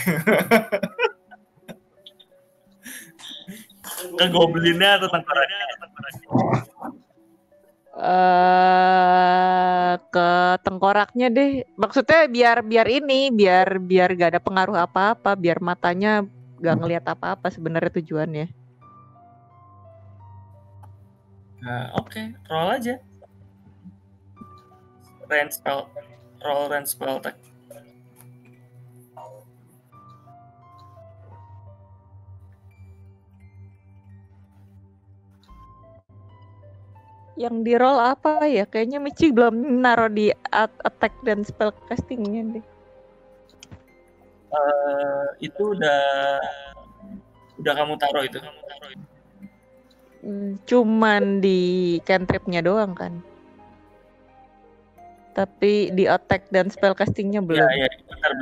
[SPEAKER 2] Ke goblinnya atau tengkoraknya?
[SPEAKER 4] ke tengkoraknya deh. Maksudnya biar ini, biar gak ada pengaruh apa-apa, biar matanya gak ngelihat apa-apa sebenarnya tujuannya.
[SPEAKER 2] Nah, oke, roll aja. Roll range spell attack.
[SPEAKER 4] Yang di roll apa ya? Kayaknya Michi belum naruh di attack dan spell castingnya deh.
[SPEAKER 2] Itu udah kamu taruh itu.
[SPEAKER 4] Cuman di cantrip-nya doang kan. Tapi di attack dan spell castingnya belum.
[SPEAKER 2] Ya, bentar.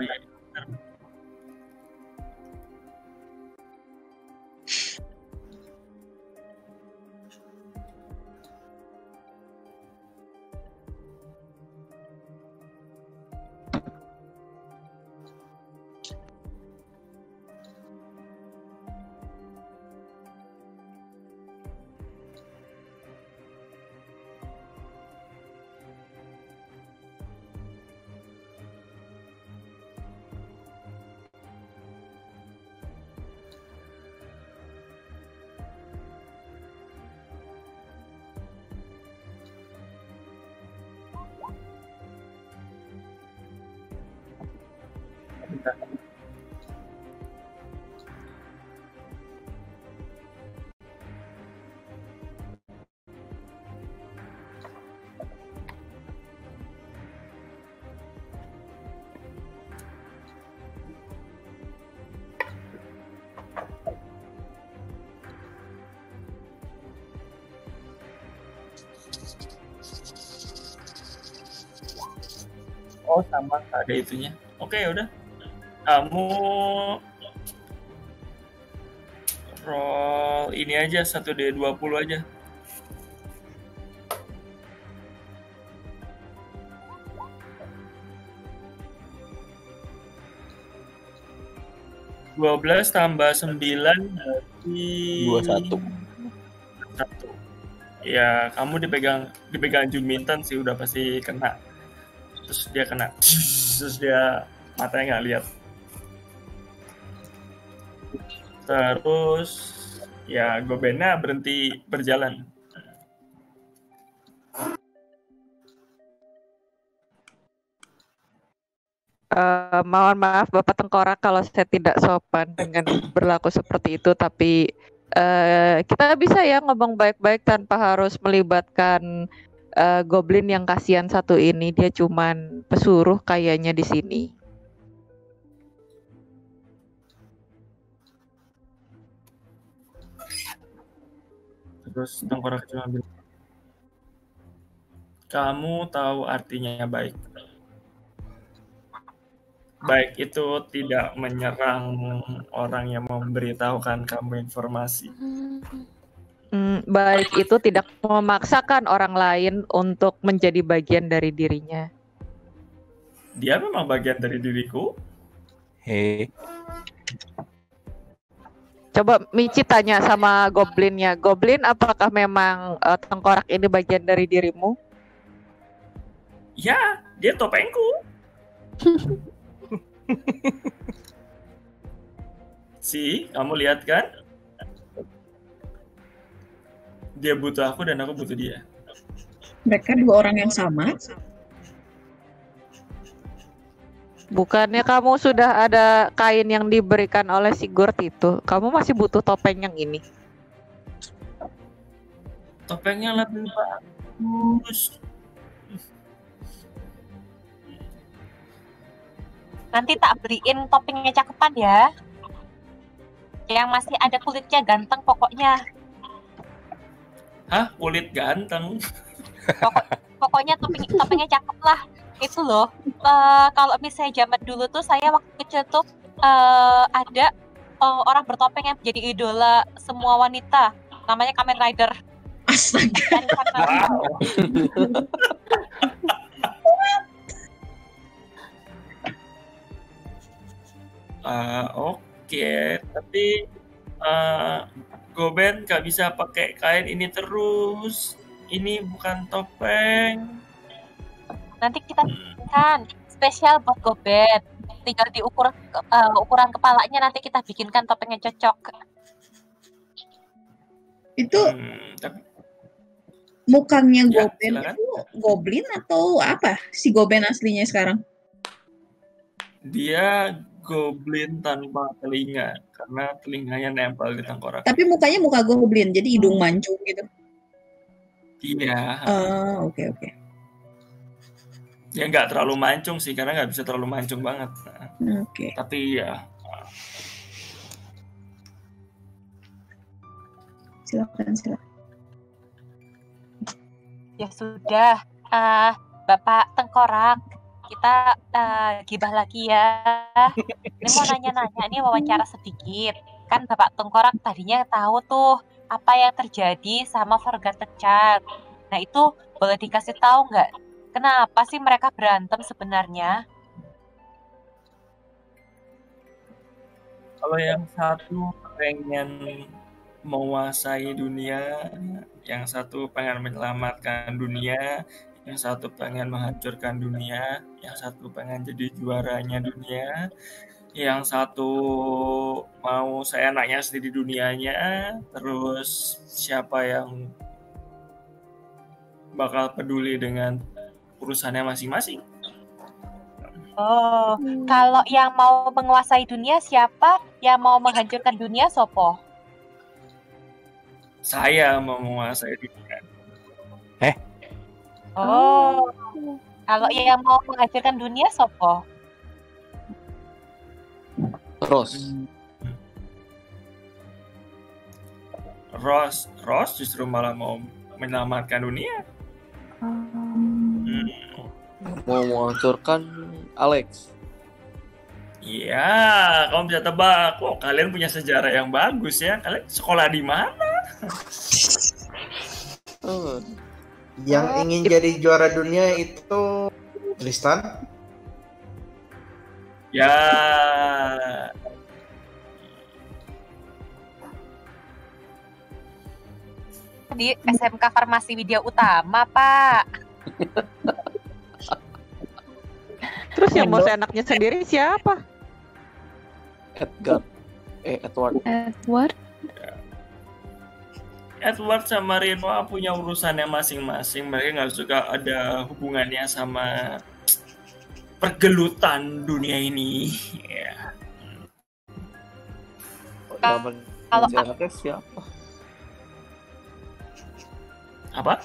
[SPEAKER 2] Oh, sama ada itunya. Oke, udah. Kamu roll ini aja 1d20 aja. (12 tambah 9 berarti
[SPEAKER 5] 21.
[SPEAKER 2] 1. Ya, kamu dipegang Juminton sih udah pasti kena. Terus dia kena. Terus dia matanya nggak lihat. Terus ya Gobennya berhenti berjalan.
[SPEAKER 4] Mohon maaf Bapak Tengkorak kalau saya tidak sopan dengan berlaku seperti itu, tapi kita bisa ya ngomong baik-baik tanpa harus melibatkan goblin yang kasihan satu ini. Dia cuman pesuruh kayaknya di sini.
[SPEAKER 2] Terus Tengkorak cuma bilang, kamu tahu artinya baik. Baik itu tidak menyerang orang yang memberitahukan kamu informasi.
[SPEAKER 4] Baik itu tidak memaksakan orang lain untuk menjadi bagian dari dirinya.
[SPEAKER 2] Dia memang bagian dari diriku.
[SPEAKER 5] Hei.
[SPEAKER 4] Coba Michi tanya sama goblinnya. Goblin, apakah memang Tengkorak ini bagian dari dirimu?
[SPEAKER 2] Ya, dia topengku. Kamu lihat kan? Dia butuh aku dan aku butuh dia.
[SPEAKER 3] Mereka dua orang yang sama.
[SPEAKER 4] Bukannya kamu sudah ada kain yang diberikan oleh Sigurd itu? Kamu masih butuh topeng yang ini?
[SPEAKER 2] Topengnya lebih bagus.
[SPEAKER 7] Nanti tak beliin topengnya cakepan ya. Yang masih ada kulitnya ganteng pokoknya.
[SPEAKER 2] Hah? Kulit ganteng?
[SPEAKER 7] Pokoknya topengnya cakep lah. Itu loh. Kalau misalnya zaman dulu tuh saya waktu kecil tuh ada orang bertopeng yang jadi idola semua wanita. Namanya Kamen Rider.
[SPEAKER 3] Astaga.
[SPEAKER 2] Oke, tapi Goben gak bisa pakai kain ini terus. ini bukan topeng.
[SPEAKER 7] Nanti kita bikinkan spesial buat Gobet. Tinggal diukur ukuran kepalanya, nanti kita bikinkan topengnya cocok.
[SPEAKER 3] Itu
[SPEAKER 2] Tapi
[SPEAKER 3] mukanya
[SPEAKER 2] Ya,
[SPEAKER 3] Goben
[SPEAKER 2] silakan.
[SPEAKER 3] itu goblin atau apa? Si Goben aslinya sekarang?
[SPEAKER 2] dia goblin tanpa telinga karena telinganya nempel di tengkorak.
[SPEAKER 3] Tapi mukanya muka goblin, jadi hidung mancung gitu.
[SPEAKER 2] Iya,
[SPEAKER 3] Oke.
[SPEAKER 2] ya nggak terlalu mancung sih karena nggak bisa terlalu mancung banget.
[SPEAKER 3] Oke.
[SPEAKER 2] Tapi ya
[SPEAKER 3] Silakan.
[SPEAKER 7] Ya sudah, Bapak Tengkorak, kita gibah lagi ya. Ini mau nanya-nanya, ini wawancara sedikit. Kan Bapak Tengkorak tadinya tahu tuh apa yang terjadi sama Forgotten Child. Nah itu boleh dikasih tahu nggak? Kenapa sih mereka berantem sebenarnya?
[SPEAKER 2] kalau yang satu pengen menguasai dunia, yang satu pengen menyelamatkan dunia, yang satu pengen menghancurkan dunia, yang satu pengen jadi juaranya dunia, yang satu mau seenaknya sendiri dunianya, terus siapa yang bakal peduli dengan urusannya masing-masing.
[SPEAKER 7] Oh, kalau yang mau menguasai dunia siapa? Yang mau menghancurkan dunia sopo?
[SPEAKER 2] Saya mau menguasai dunia.
[SPEAKER 7] Oh, kalau yang mau menghancurkan dunia sopo?
[SPEAKER 2] Ross justru malah mau menyelamatkan dunia.
[SPEAKER 8] Mau menghancurkan Alex.
[SPEAKER 2] Iya, kamu bisa tebak. Oh, kalian punya sejarah yang bagus ya. Kalian sekolah di mana?
[SPEAKER 1] Yang ingin jadi juara dunia itu Tristan.
[SPEAKER 2] Ya,
[SPEAKER 7] Di SMK Farmasi Widya Utama, Pak.
[SPEAKER 4] Terus yang mau seenaknya sendiri siapa?
[SPEAKER 8] Edward.
[SPEAKER 2] Edward sama Rinoa punya urusannya masing-masing. Mereka nggak suka ada hubungannya sama pergelutan dunia ini. Ya.
[SPEAKER 8] Kalau anaknya siapa?
[SPEAKER 2] Apa?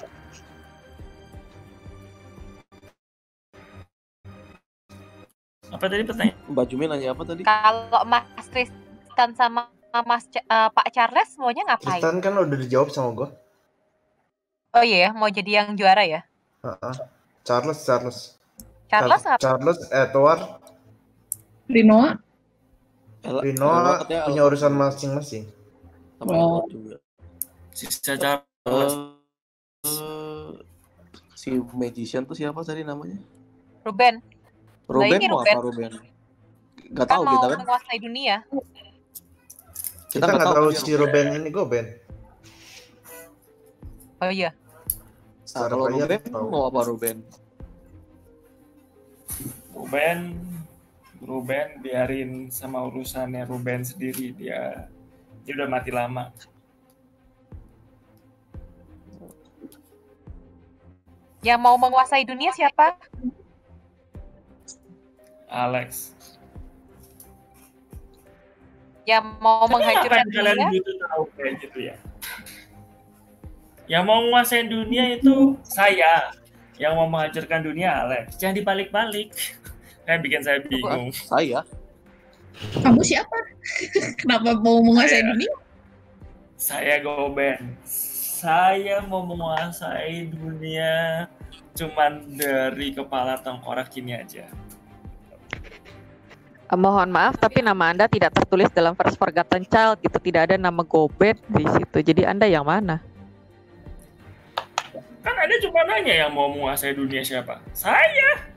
[SPEAKER 2] Apa tadi pertanyaan?
[SPEAKER 8] Mbak Jumi nanya apa tadi?
[SPEAKER 7] Kalau Mas Tristan sama Pak Charles maunya ngapain?
[SPEAKER 1] Tristan kan udah dijawab sama gue.
[SPEAKER 7] Oh iya, mau jadi yang juara ya?
[SPEAKER 1] Charles.
[SPEAKER 7] Charles apa?
[SPEAKER 1] Charles, Edward,
[SPEAKER 3] Rinoa.
[SPEAKER 1] Rinoa punya urusan masing-masing.
[SPEAKER 8] Sama Edward juga.
[SPEAKER 2] Sisa Charles.
[SPEAKER 8] Si magician tuh siapa tadi namanya?
[SPEAKER 7] Ruben.
[SPEAKER 8] Ruben
[SPEAKER 7] ini
[SPEAKER 8] mau
[SPEAKER 7] Ruben.
[SPEAKER 8] apa Ruben? Gak
[SPEAKER 7] Kan
[SPEAKER 8] tahu
[SPEAKER 7] mau
[SPEAKER 8] kita kan.
[SPEAKER 7] menguasai dunia.
[SPEAKER 1] Kita nggak tahu si Ruben ini Goben.
[SPEAKER 7] Oh iya.
[SPEAKER 8] Nah, kalau Ruben mau apa Ruben?
[SPEAKER 2] Ruben biarin sama urusannya Ruben sendiri, dia udah mati lama.
[SPEAKER 7] Yang mau menguasai dunia siapa?
[SPEAKER 2] Alex.
[SPEAKER 7] Yang mau menghancurkan
[SPEAKER 2] kalian
[SPEAKER 7] dunia?
[SPEAKER 2] butuh tahu kayak gitu ya? Yang mau menguasai dunia itu saya. Yang mau menghancurkan dunia Alex. Jangan dibalik-balik. Kan bikin saya bingung.
[SPEAKER 8] Saya?
[SPEAKER 3] Kamu siapa? Kenapa mau menguasai dunia?
[SPEAKER 2] Saya Goben. Saya mau menguasai dunia cuman dari kepala tengkorak ini aja.
[SPEAKER 4] Mohon maaf, tapi nama Anda tidak tertulis dalam First Forgotten Child gitu. Tidak ada nama Gobet di situ. Jadi Anda yang mana?
[SPEAKER 2] Kan Anda cuma nanya yang mau menguasai dunia siapa? Saya.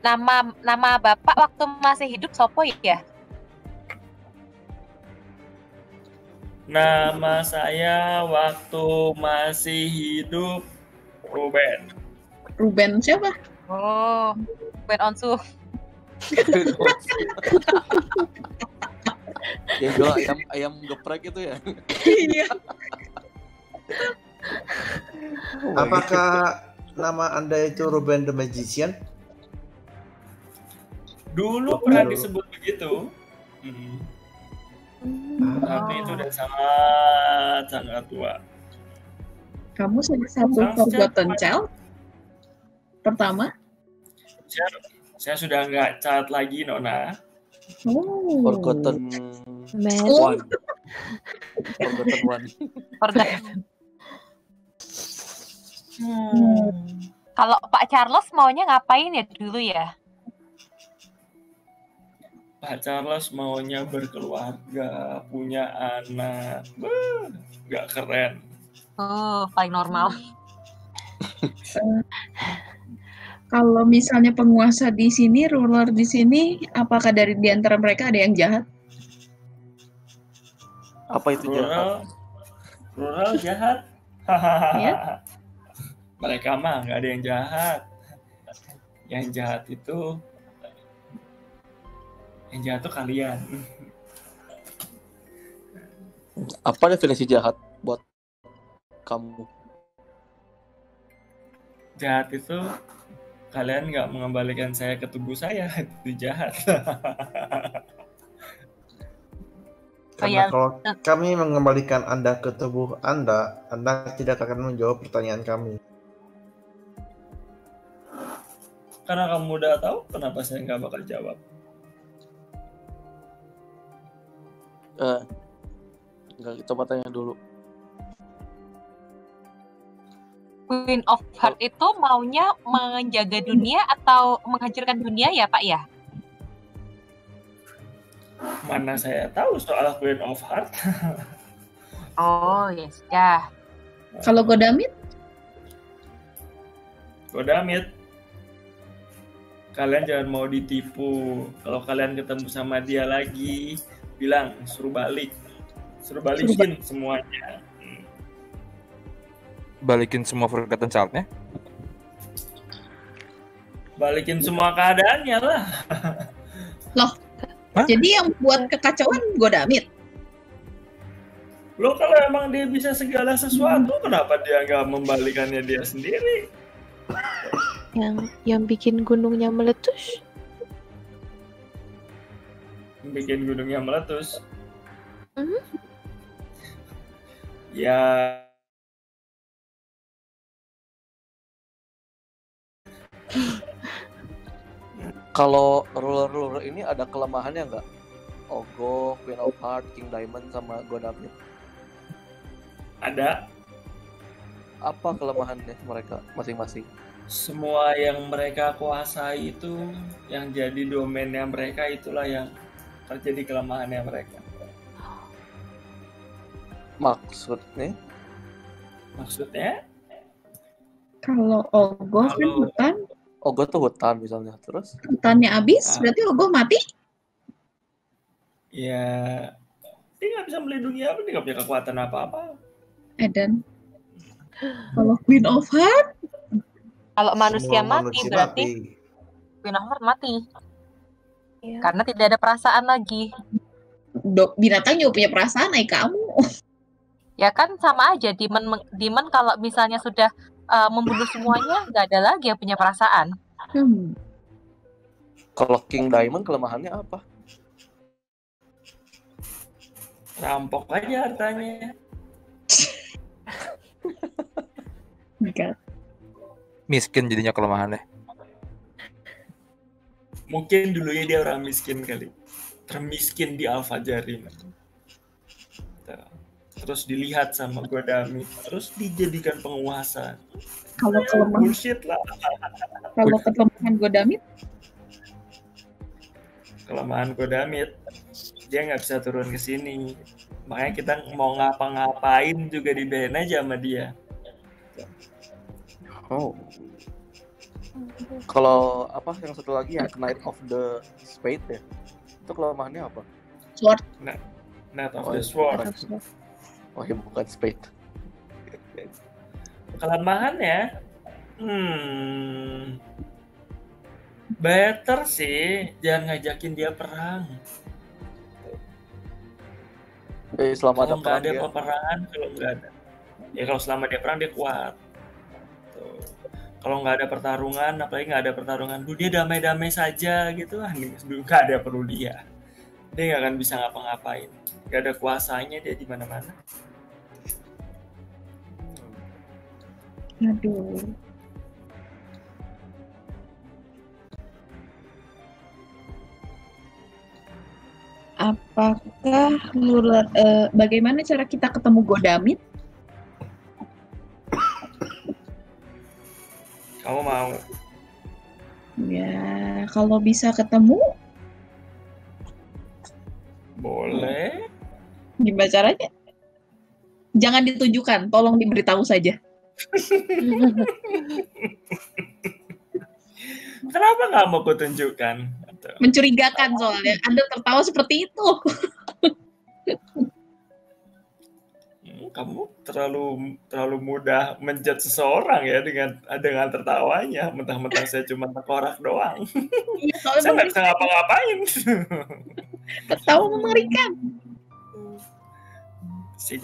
[SPEAKER 7] Nama Bapak waktu masih hidup sopo ya?
[SPEAKER 2] Nama saya waktu masih hidup Ruben.
[SPEAKER 3] Ruben siapa?
[SPEAKER 7] Oh, Ben Onsu.
[SPEAKER 8] Ya jual ayam geprek itu ya.
[SPEAKER 3] Iya.
[SPEAKER 1] Apakah nama Anda itu Ruben the Magician?
[SPEAKER 2] Dulu pernah disebut begitu. Tapi itu udah sangat tua.
[SPEAKER 3] Kamu salah satu Forgotten Child pertama?
[SPEAKER 2] Saya sudah nggak child lagi, Nona.
[SPEAKER 3] Oh.
[SPEAKER 8] Forgotten
[SPEAKER 6] Man.
[SPEAKER 8] One. Forgotten One.
[SPEAKER 7] Kalau Pak Charles maunya ngapain ya dulu ya?
[SPEAKER 2] Pak Charles maunya berkeluarga, punya anak. Nggak keren.
[SPEAKER 7] Oh, paling normal.
[SPEAKER 3] Kalau misalnya penguasa di sini, ruler di sini, apakah di antara mereka ada yang jahat?
[SPEAKER 8] Apa itu jahat?
[SPEAKER 2] Rural jahat.
[SPEAKER 3] Ya.
[SPEAKER 2] Mereka mah nggak ada yang jahat. Yang jahat itu kalian.
[SPEAKER 8] Apa definisi jahat buat kamu?
[SPEAKER 2] Jahat itu kalian nggak mengembalikan saya ke tubuh saya, itu jahat.
[SPEAKER 1] Karena kalau kami mengembalikan Anda ke tubuh Anda tidak akan menjawab pertanyaan kami.
[SPEAKER 2] Karena kamu udah tahu, kenapa saya nggak bakal jawab?
[SPEAKER 8] Enggak, coba tanya dulu.
[SPEAKER 7] Queen of Heart itu maunya menjaga dunia atau menghancurkan dunia ya, Pak ya?
[SPEAKER 2] Mana saya tahu soal Queen of Heart.
[SPEAKER 7] Oh, yes. Ya.
[SPEAKER 3] Kalau Godamit?
[SPEAKER 2] Godamit. Kalian jangan mau ditipu. Kalau kalian ketemu sama dia lagi, bilang suruh balikin semuanya.
[SPEAKER 5] Balikin semua Forgotten Child-nya?
[SPEAKER 2] Balikin semua keadaannya lah.
[SPEAKER 3] Loh, jadi yang buat kekacauan Godamit?
[SPEAKER 2] Lo kalau emang dia bisa segala sesuatu, kenapa dia nggak membalikannya dia sendiri?
[SPEAKER 6] Yang bikin gunungnya meletus?
[SPEAKER 2] Bikin gunungnya meletus? Ya.
[SPEAKER 8] Kalau ruler ini ada kelemahannya nggak? Ogo, Queen of Heart, King Diamond, sama Godamit.
[SPEAKER 2] Ada.
[SPEAKER 8] Apa kelemahannya mereka masing-masing?
[SPEAKER 2] Semua yang mereka kuasai itu, yang jadi domainnya mereka, itulah yang terjadi kelemahannya mereka.
[SPEAKER 8] Maksudnya?
[SPEAKER 3] Kalau Ogo kan hutan.
[SPEAKER 8] Ogo tuh hutan misalnya, terus?
[SPEAKER 3] Hutannya habis, berarti Ogo mati?
[SPEAKER 2] Ya, dia nggak bisa melindungi apa, dia nggak punya kekuatan apa-apa.
[SPEAKER 3] Eden. Kalau Queen of Heart?
[SPEAKER 7] Kalau manusia mati berarti Queen of Heart mati. Ya. Karena tidak ada perasaan lagi.
[SPEAKER 3] Binatang juga punya perasaan, kamu.
[SPEAKER 7] Ya kan sama aja, demon kalau misalnya sudah membunuh semuanya, nggak ada lagi yang punya perasaan.
[SPEAKER 8] Kalau King Diamond kelemahannya apa?
[SPEAKER 2] Rampok aja hartanya.
[SPEAKER 5] Miskin jadinya kelemahannya.
[SPEAKER 2] Mungkin dulunya dia orang miskin kali. Termiskin di Al-Fajari. Terus dilihat sama Godamit, terus dijadikan penguasa.
[SPEAKER 3] Kalau kelemahan
[SPEAKER 2] bullshit lah.
[SPEAKER 3] Kalau kelemahan Godamit?
[SPEAKER 2] Kelemahan Godamit, dia nggak bisa turun ke sini. Makanya kita mau ngapa-ngapain juga dibedain aja sama dia.
[SPEAKER 8] Oh. Kalau apa yang satu lagi ya, Knight of the Spade ya? Itu kelemahannya apa?
[SPEAKER 3] Sword.
[SPEAKER 2] Knight of the Sword.
[SPEAKER 8] Oh ya, bukan spade.
[SPEAKER 2] Kelemahan ya, better sih jangan ngajakin dia perang.
[SPEAKER 8] Selama ada
[SPEAKER 2] Kalau nggak
[SPEAKER 8] perang
[SPEAKER 2] ada
[SPEAKER 8] ya.
[SPEAKER 2] peperangan, kalau nggak ada, ya kalau selama dia perang dia kuat. Tuh. Kalau nggak ada pertarungan, apalagi nggak ada pertarungan, dia damai-damai saja gitu, nggak ada perlu dia nggak akan bisa ngapa-ngapain, nggak ada kuasanya dia di mana-mana.
[SPEAKER 3] Aduh. Apakah bagaimana cara kita ketemu Godamit?
[SPEAKER 2] Kamu mau?
[SPEAKER 3] Ya, kalau bisa ketemu,
[SPEAKER 2] boleh.
[SPEAKER 3] gimana caranya? Jangan ditujukan, tolong diberitahu saja.
[SPEAKER 2] Kenapa nggak mau kutunjukkan?
[SPEAKER 3] Mencurigakan soalnya Anda tertawa seperti itu.
[SPEAKER 2] Kamu terlalu mudah menjudge seseorang ya dengan tertawanya, mentang-mentang saya cuma tengkorak doang.
[SPEAKER 3] Iya,
[SPEAKER 2] Saya nggak bisa ngapa-ngapain.
[SPEAKER 3] Tertawa mengerikan.
[SPEAKER 2] Si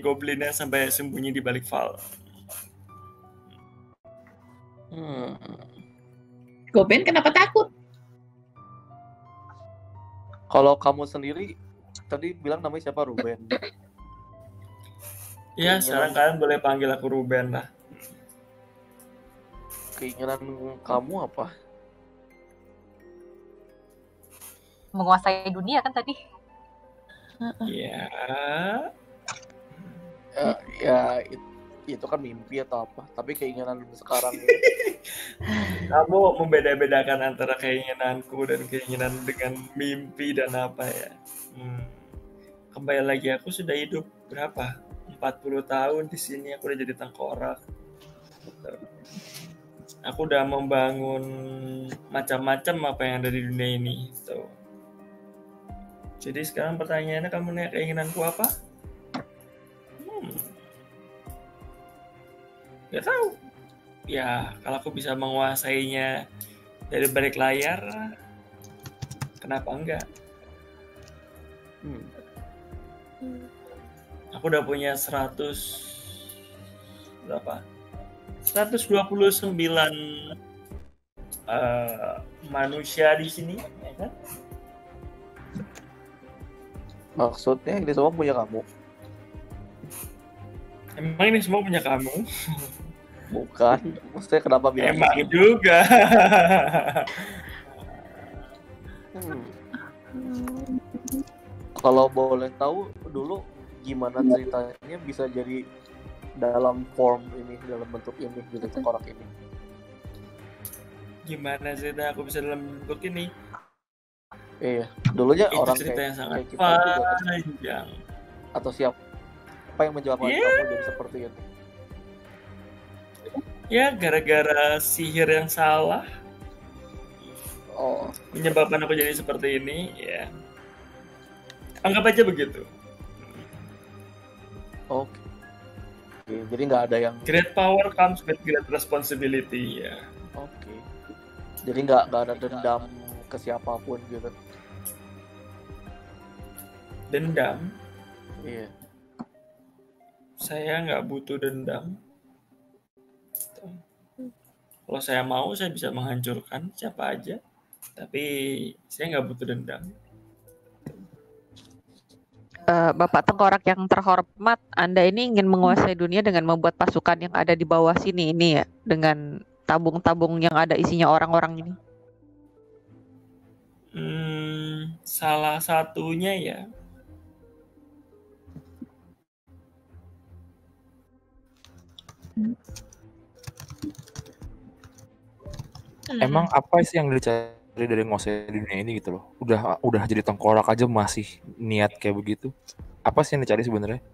[SPEAKER 2] goblinnya sampai sembunyi di balik Val.
[SPEAKER 3] Goben kenapa takut?
[SPEAKER 8] Kalau kamu sendiri tadi bilang namanya siapa? Ruben.
[SPEAKER 2] Ya, sekarang kalian boleh panggil aku Ruben lah.
[SPEAKER 8] Keinginan kamu apa?
[SPEAKER 7] Menguasai dunia kan tadi.
[SPEAKER 2] Iya.
[SPEAKER 8] Ya itu kan mimpi atau apa? Tapi keinginan sekarang ini.
[SPEAKER 2] Kamu membeda-bedakan antara keinginanku dan keinginan dengan mimpi dan apa ya? Kembali lagi, aku sudah hidup berapa? 40 tahun di sini, aku udah jadi tengkorak. Aku udah membangun macam-macam apa yang ada di dunia ini. Jadi sekarang pertanyaannya, kamu nanya keinginanku apa? Gak tahu. Ya, kalau aku bisa menguasainya dari balik layar, kenapa enggak? Aku udah punya 129 manusia di sini, ya kan?
[SPEAKER 8] Maksudnya ini semua punya kamu?
[SPEAKER 2] Emang ini semua punya kamu?
[SPEAKER 8] Bukan, maksudnya kenapa bilang
[SPEAKER 2] emang juga.
[SPEAKER 8] Kalau boleh tahu dulu gimana ceritanya bisa jadi dalam form ini, dalam bentuk ini, gitu, tengkorak ini?
[SPEAKER 2] Gimana cerita aku bisa dalam bentuk ini?
[SPEAKER 8] Iya, dulunya
[SPEAKER 2] itu
[SPEAKER 8] orang
[SPEAKER 2] cerita yang sangat
[SPEAKER 8] kita juga,
[SPEAKER 2] panjang.
[SPEAKER 8] atau siapa yang menjawabkan kamu jadi seperti itu?
[SPEAKER 2] Ya, gara-gara sihir yang salah. Menyebabkan aku jadi seperti ini, ya. Anggap aja begitu.
[SPEAKER 8] Oke. Jadi nggak ada yang
[SPEAKER 2] great power comes with great responsibility, ya.
[SPEAKER 8] Oke. Jadi nggak ada dendam ke siapapun gitu.
[SPEAKER 2] Dendam?
[SPEAKER 8] Iya.
[SPEAKER 2] Saya nggak butuh dendam. Kalau saya mau, saya bisa menghancurkan siapa aja. Tapi saya nggak butuh dendam.
[SPEAKER 4] Bapak Tengkorak yang terhormat, Anda ini ingin menguasai dunia dengan membuat pasukan yang ada di bawah sini ini ya, dengan tabung-tabung yang ada isinya orang-orang ini.
[SPEAKER 2] Salah satunya ya.
[SPEAKER 5] Emang apa sih yang dicari dari menguasai dunia ini gitu loh? Udah jadi tengkorak aja masih niat kayak begitu. Apa sih yang dicari sebenarnya?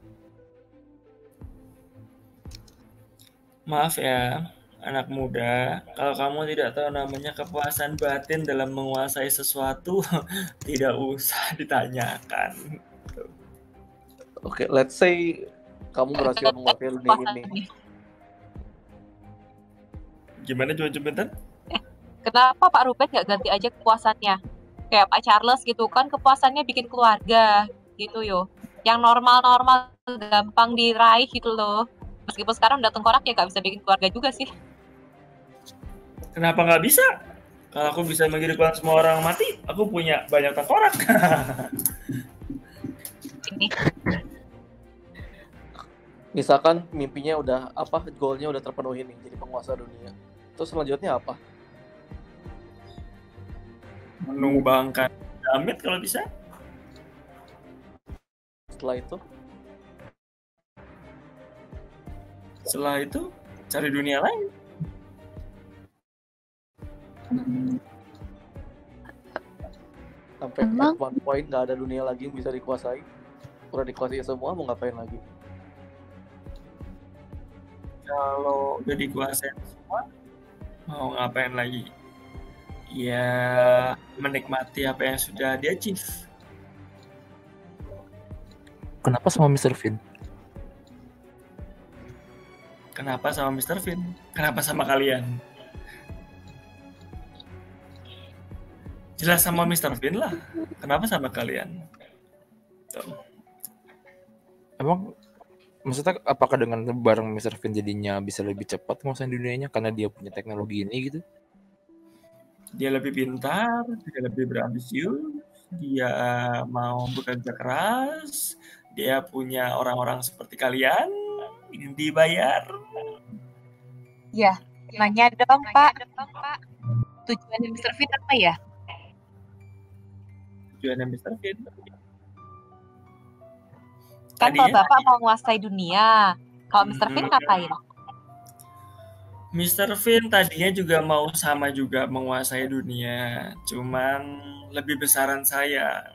[SPEAKER 2] Maaf ya, anak muda, kalau kamu tidak tahu namanya kepuasan batin dalam menguasai sesuatu, tidak usah ditanyakan.
[SPEAKER 8] Oke, let's say kamu berhasil menguasai dunia ini.
[SPEAKER 2] Gimana coba bentar?
[SPEAKER 7] Kenapa Pak Ruben nggak ganti aja kepuasannya? Kayak Pak Charles gitu kan, kepuasannya bikin keluarga gitu yo. Yang normal-normal gampang diraih gitu loh. Meskipun sekarang udah tengkorak ya nggak bisa bikin keluarga juga sih.
[SPEAKER 2] Kenapa nggak bisa? Kalau aku bisa menghidupkan semua orang mati, aku punya banyak tengkorak.
[SPEAKER 7] Ini
[SPEAKER 8] Misalkan mimpinya udah goalnya udah terpenuhi nih, jadi penguasa dunia. Terus selanjutnya apa?
[SPEAKER 2] Menumbangkan damit kalau bisa. Setelah itu cari dunia lain.
[SPEAKER 8] Sampai
[SPEAKER 6] Emang?
[SPEAKER 8] at one point nggak ada dunia lagi yang bisa dikuasai. Udah dikuasai semua, mau ngapain lagi?
[SPEAKER 2] Kalau udah dikuasai semua, mau ngapain lagi? Ya menikmati apa yang sudah dia achieve.
[SPEAKER 5] Kenapa sama Mr. Finn?
[SPEAKER 2] Kenapa sama Mr. Finn? Kenapa sama kalian? Jelas sama Mr. Finn lah. Kenapa sama kalian? Tuh.
[SPEAKER 5] Emang maksudnya apakah dengan bareng Mr. Finn jadinya bisa lebih cepat nguasain dunianya karena dia punya teknologi ini gitu?
[SPEAKER 2] Dia lebih pintar, dia lebih berambisius, dia mau bekerja keras, dia punya orang-orang seperti kalian ingin dibayar.
[SPEAKER 7] ya, nanya dong Pak. Tujuannya Mr. Finn apa ya?
[SPEAKER 2] Tujuannya Mr. Finn.
[SPEAKER 7] Kan kalau Bapak mau menguasai dunia, kalau Mr. Finn ngapain?
[SPEAKER 2] Mr. Finn tadinya juga mau sama juga menguasai dunia, cuman lebih besaran saya.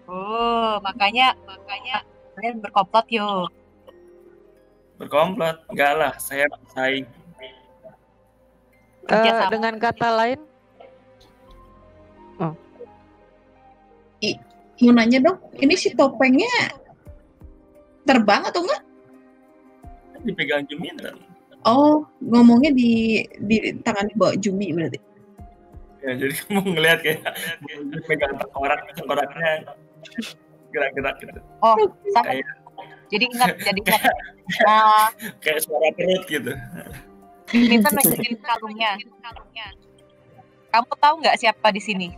[SPEAKER 7] Oh, makanya kalian berkomplot yuk.
[SPEAKER 2] Berkomplot? Enggak lah, saya bersaing.
[SPEAKER 4] Dengan kata lain,
[SPEAKER 3] Mau nanya dong, ini si topengnya terbang atau enggak?
[SPEAKER 2] Dipegang Juminten.
[SPEAKER 3] Oh, ngomongnya di tangan bawa Jumi berarti.
[SPEAKER 2] Ya, jadi kamu ngelihat kayak pegang tengkoraknya gerak-gerak gitu.
[SPEAKER 7] Oh, sama.
[SPEAKER 2] Kayak,
[SPEAKER 7] Jadi ingat.
[SPEAKER 2] kayak suara perut gitu.
[SPEAKER 7] Kita nunjukin kalungnya. Kamu tahu nggak siapa di sini?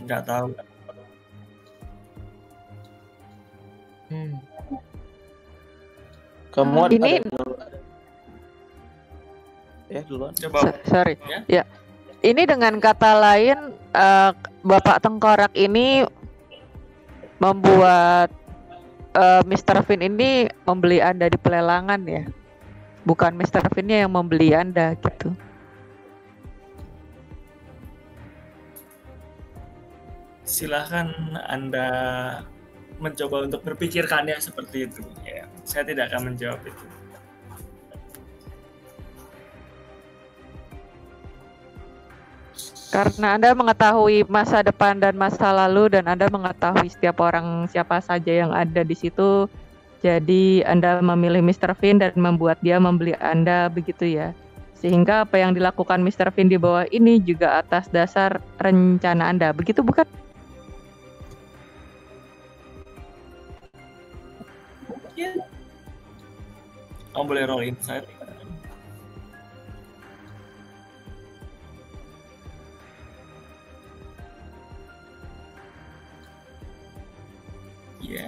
[SPEAKER 2] Nggak tahu.
[SPEAKER 8] Kamu
[SPEAKER 4] Ini-
[SPEAKER 8] duluan.
[SPEAKER 2] Coba.
[SPEAKER 4] sorry.
[SPEAKER 2] Ya.
[SPEAKER 4] Ya. Ini dengan kata lain, Bapak Tengkorak ini membuat Mr. Finn ini membeli Anda di pelelangan ya. Bukan Mr. Finn-nya yang membeli Anda gitu.
[SPEAKER 2] Silahkan Anda mencoba untuk berpikirkannya seperti itu. Ya, saya tidak akan menjawab itu.
[SPEAKER 4] Karena Anda mengetahui masa depan dan masa lalu dan Anda mengetahui setiap orang siapa saja yang ada di situ. Jadi Anda memilih Mr. Finn dan membuat dia membeli Anda begitu ya. Sehingga apa yang dilakukan Mr. Finn di bawah ini juga atas dasar rencana Anda. Begitu bukan?
[SPEAKER 2] Ya. Kamu boleh roll insight. Ya,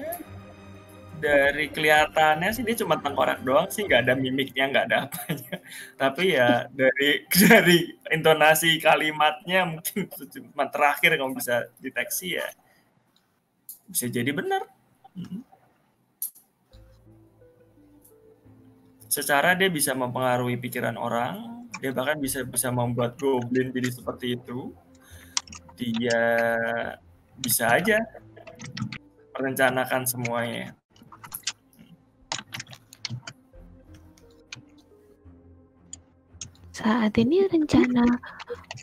[SPEAKER 2] dari kelihatannya sih dia cuma tengkorak doang sih, nggak ada mimiknya, nggak ada apanya. Tapi ya dari intonasi kalimatnya mungkin cuma terakhir kamu bisa deteksi ya, bisa jadi benar. Secara dia bisa mempengaruhi pikiran orang, dia bahkan bisa membuat goblin jadi seperti itu. Dia bisa aja merencanakan semuanya.
[SPEAKER 6] Saat ini rencana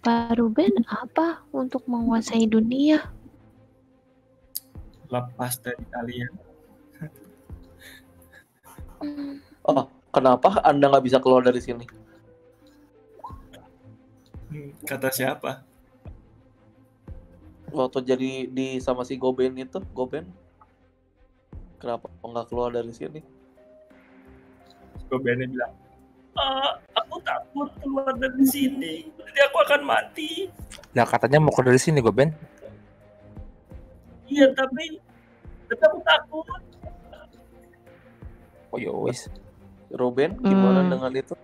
[SPEAKER 6] Pak Ruben apa untuk menguasai dunia?
[SPEAKER 2] Lepas dari kalian.
[SPEAKER 8] Oh, kenapa Anda nggak bisa keluar dari sini?
[SPEAKER 2] Kata siapa?
[SPEAKER 8] Waktu jadi di sama si Goben itu, Goben, kenapa nggak keluar dari sini?
[SPEAKER 2] Gobennya bilang, aku takut keluar dari sini. Nanti aku akan mati.
[SPEAKER 5] Nah katanya mau keluar dari sini gue Ben.
[SPEAKER 2] Iya, tapi aku takut.
[SPEAKER 5] Oh ya wis.
[SPEAKER 8] Ruben, gimana dengan itu?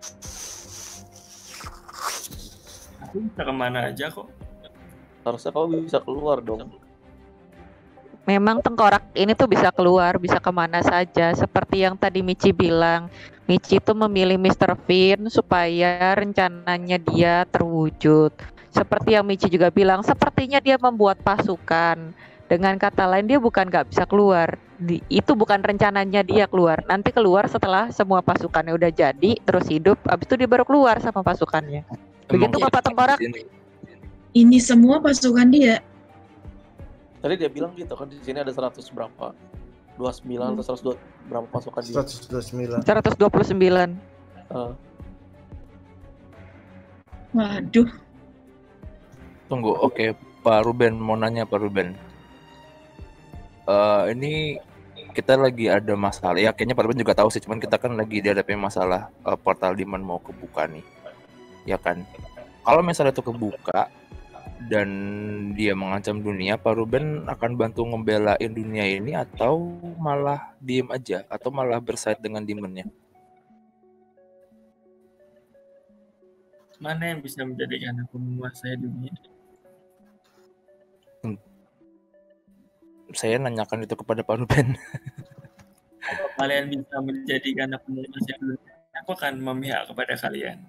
[SPEAKER 2] Aku bisa kemana aja kok.
[SPEAKER 8] Harusnya kamu bisa keluar dong.
[SPEAKER 4] Memang tengkorak ini tuh bisa keluar, bisa kemana saja. Seperti yang tadi Michi bilang, Michi itu memilih Mr. Finn supaya rencananya dia terwujud. Seperti yang Michi juga bilang, sepertinya dia membuat pasukan. Dengan kata lain, dia bukan nggak bisa keluar. Itu bukan rencananya dia keluar. Nanti keluar setelah semua pasukannya udah jadi, terus hidup. Abis itu dia baru keluar sama pasukannya. Begitu
[SPEAKER 5] Emang
[SPEAKER 4] Bapak Tengkorak.
[SPEAKER 3] Ini semua pasukan dia.
[SPEAKER 8] Tadi dia bilang gitu kan, di sini ada 100 berapa? 29 atau 102 berapa pasukan dia?
[SPEAKER 1] 129.
[SPEAKER 4] 129.
[SPEAKER 3] Waduh.
[SPEAKER 5] Tunggu, oke Pak Ruben mau nanya Pak Ruben. Ini kita lagi ada masalah. Ya kayaknya Pak Ruben juga tahu sih, cuman kita kan lagi dihadapi masalah portal Demon mau kebuka nih. Ya kan. Kalau misalnya itu kebuka dan dia mengancam dunia, Pak Ruben akan bantu ngebelain dunia ini atau malah diem aja atau malah berside dengan demonnya?
[SPEAKER 2] Mana yang bisa menjadikan aku menguasai dunia?
[SPEAKER 5] Saya nanyakan itu kepada Pak Ruben.
[SPEAKER 2] Kalau kalian bisa menjadikan aku menguasai dunia, aku akan memihak kepada kalian.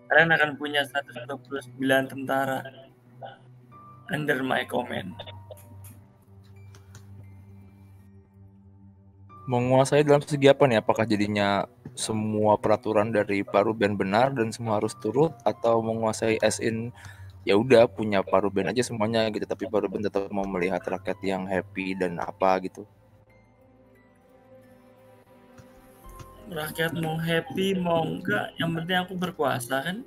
[SPEAKER 2] Kalian akan punya 129 tentara under my command.
[SPEAKER 5] Menguasai dalam segi apa nih? Apakah jadinya semua peraturan dari Pak Ruben benar dan semua harus turut, atau menguasai as in ya udah punya Pak Ruben aja semuanya gitu, tapi Pak Ruben tetap mau melihat rakyat yang happy dan apa gitu?
[SPEAKER 2] Rakyat mau happy mau enggak, yang penting aku berkuasa kan.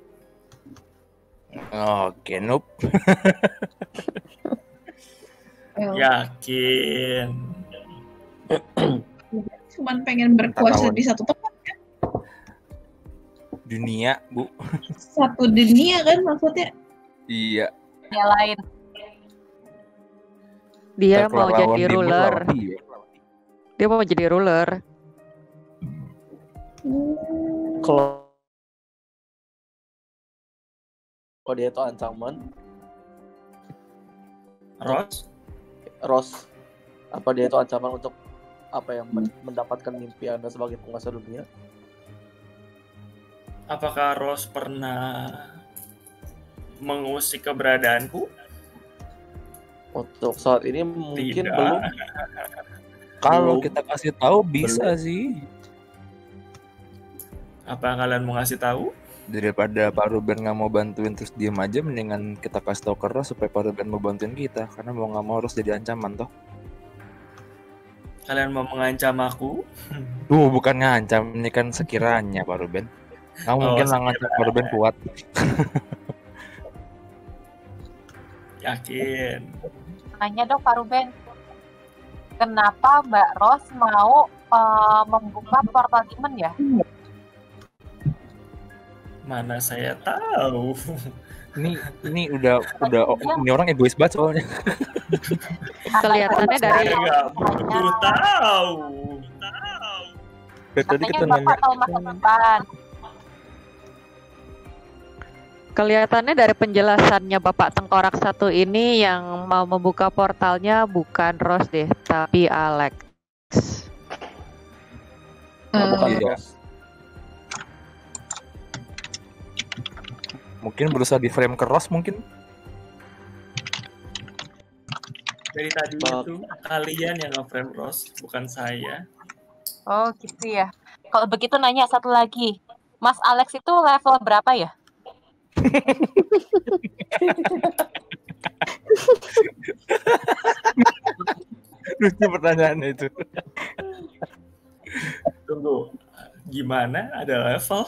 [SPEAKER 5] Oke, nope.
[SPEAKER 2] Yakin.
[SPEAKER 3] Cuman pengen berkuasa di satu tempat kan?
[SPEAKER 5] Dunia, Bu.
[SPEAKER 3] Satu dunia kan maksudnya?
[SPEAKER 5] Iya.
[SPEAKER 7] Yang lain.
[SPEAKER 4] Dia mau jadi ruler. Dia mau jadi ruler.
[SPEAKER 8] Kalau dia itu ancaman, Ross, apa dia itu ancaman untuk apa yang mendapatkan mimpi Anda sebagai penguasa dunia?
[SPEAKER 2] Apakah Ross pernah mengusik keberadaanku?
[SPEAKER 8] Untuk saat ini mungkin
[SPEAKER 2] Tidak.
[SPEAKER 8] belum.
[SPEAKER 5] Kalau kita kasih tahu bisa sih.
[SPEAKER 2] Apa kalian mau ngasih tahu?
[SPEAKER 5] Daripada Pak Ruben nggak mau bantuin terus diem aja, mendingan kita kasih tahu ke Ross supaya Pak Ruben mau bantuin kita, karena mau nggak mau harus jadi ancaman toh.
[SPEAKER 2] Kalian mau mengancam aku?
[SPEAKER 5] Bukan ngancam, ini kan sekiranya Pak Ruben. Nggak mungkin lah ngancam Pak Ruben kuat.
[SPEAKER 2] Yakin.
[SPEAKER 7] Nanya dong Pak Ruben, kenapa Mbak Ross mau membuka portal demon ya?
[SPEAKER 2] Mana saya tahu.
[SPEAKER 5] Ini udah ini orang egois banget soalnya.
[SPEAKER 4] Kelihatannya dari
[SPEAKER 2] Nggak butuh tahu.
[SPEAKER 5] Tadi kita
[SPEAKER 7] Katanya Bapak tahu masa depan.
[SPEAKER 4] Kelihatannya dari penjelasannya Bapak Tengkorak satu ini yang mau membuka portalnya bukan Ross deh, tapi Alex.
[SPEAKER 8] Bukan
[SPEAKER 5] Iya.
[SPEAKER 8] Ross.
[SPEAKER 5] Mungkin berusaha di frame ke Ross mungkin.
[SPEAKER 2] Dari tadi itu kalian yang nge-frame Ross, bukan saya.
[SPEAKER 7] Oh gitu ya. Kalau begitu nanya satu lagi. Mas Alex itu level berapa ya?
[SPEAKER 5] Lucu pertanyaannya itu.
[SPEAKER 2] Tunggu. Gimana? Ada level?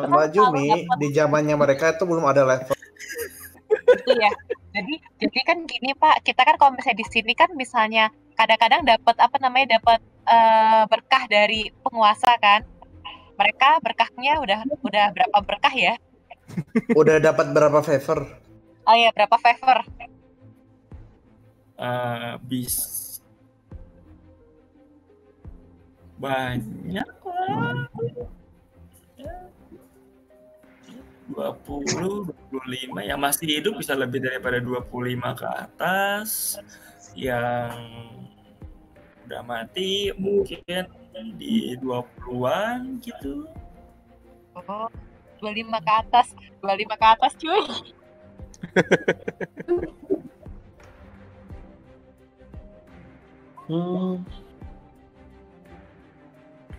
[SPEAKER 1] Mbak Jumi, di zamannya mereka itu belum ada level.
[SPEAKER 7] Iya. Jadi kan gini Pak, kita kan kalau misalnya di sini kan misalnya kadang-kadang dapat dapat berkah dari penguasa kan. Mereka berkahnya udah berapa berkah ya?
[SPEAKER 1] Udah dapat berapa favor?
[SPEAKER 7] Oh iya, berapa favor?
[SPEAKER 2] Banyak lah. 20, 25 yang masih hidup bisa lebih daripada 25 ke atas. Yang udah mati mungkin di 20-an gitu.
[SPEAKER 7] Oh, 25 ke atas. 25 ke atas cuy.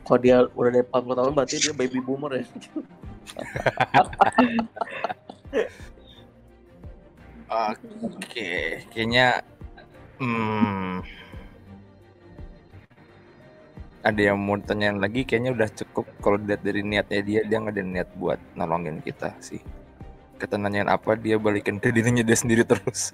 [SPEAKER 8] Kalau dia udah dari 40 tahun berarti dia baby boomer ya.
[SPEAKER 5] Oke, kayaknya ada yang mau tanyain lagi, kayaknya udah cukup. Kalau dilihat dari niatnya dia nggak ada niat buat nolongin kita sih. Kita nanyain apa, dia balikin ke dirinya dia sendiri terus.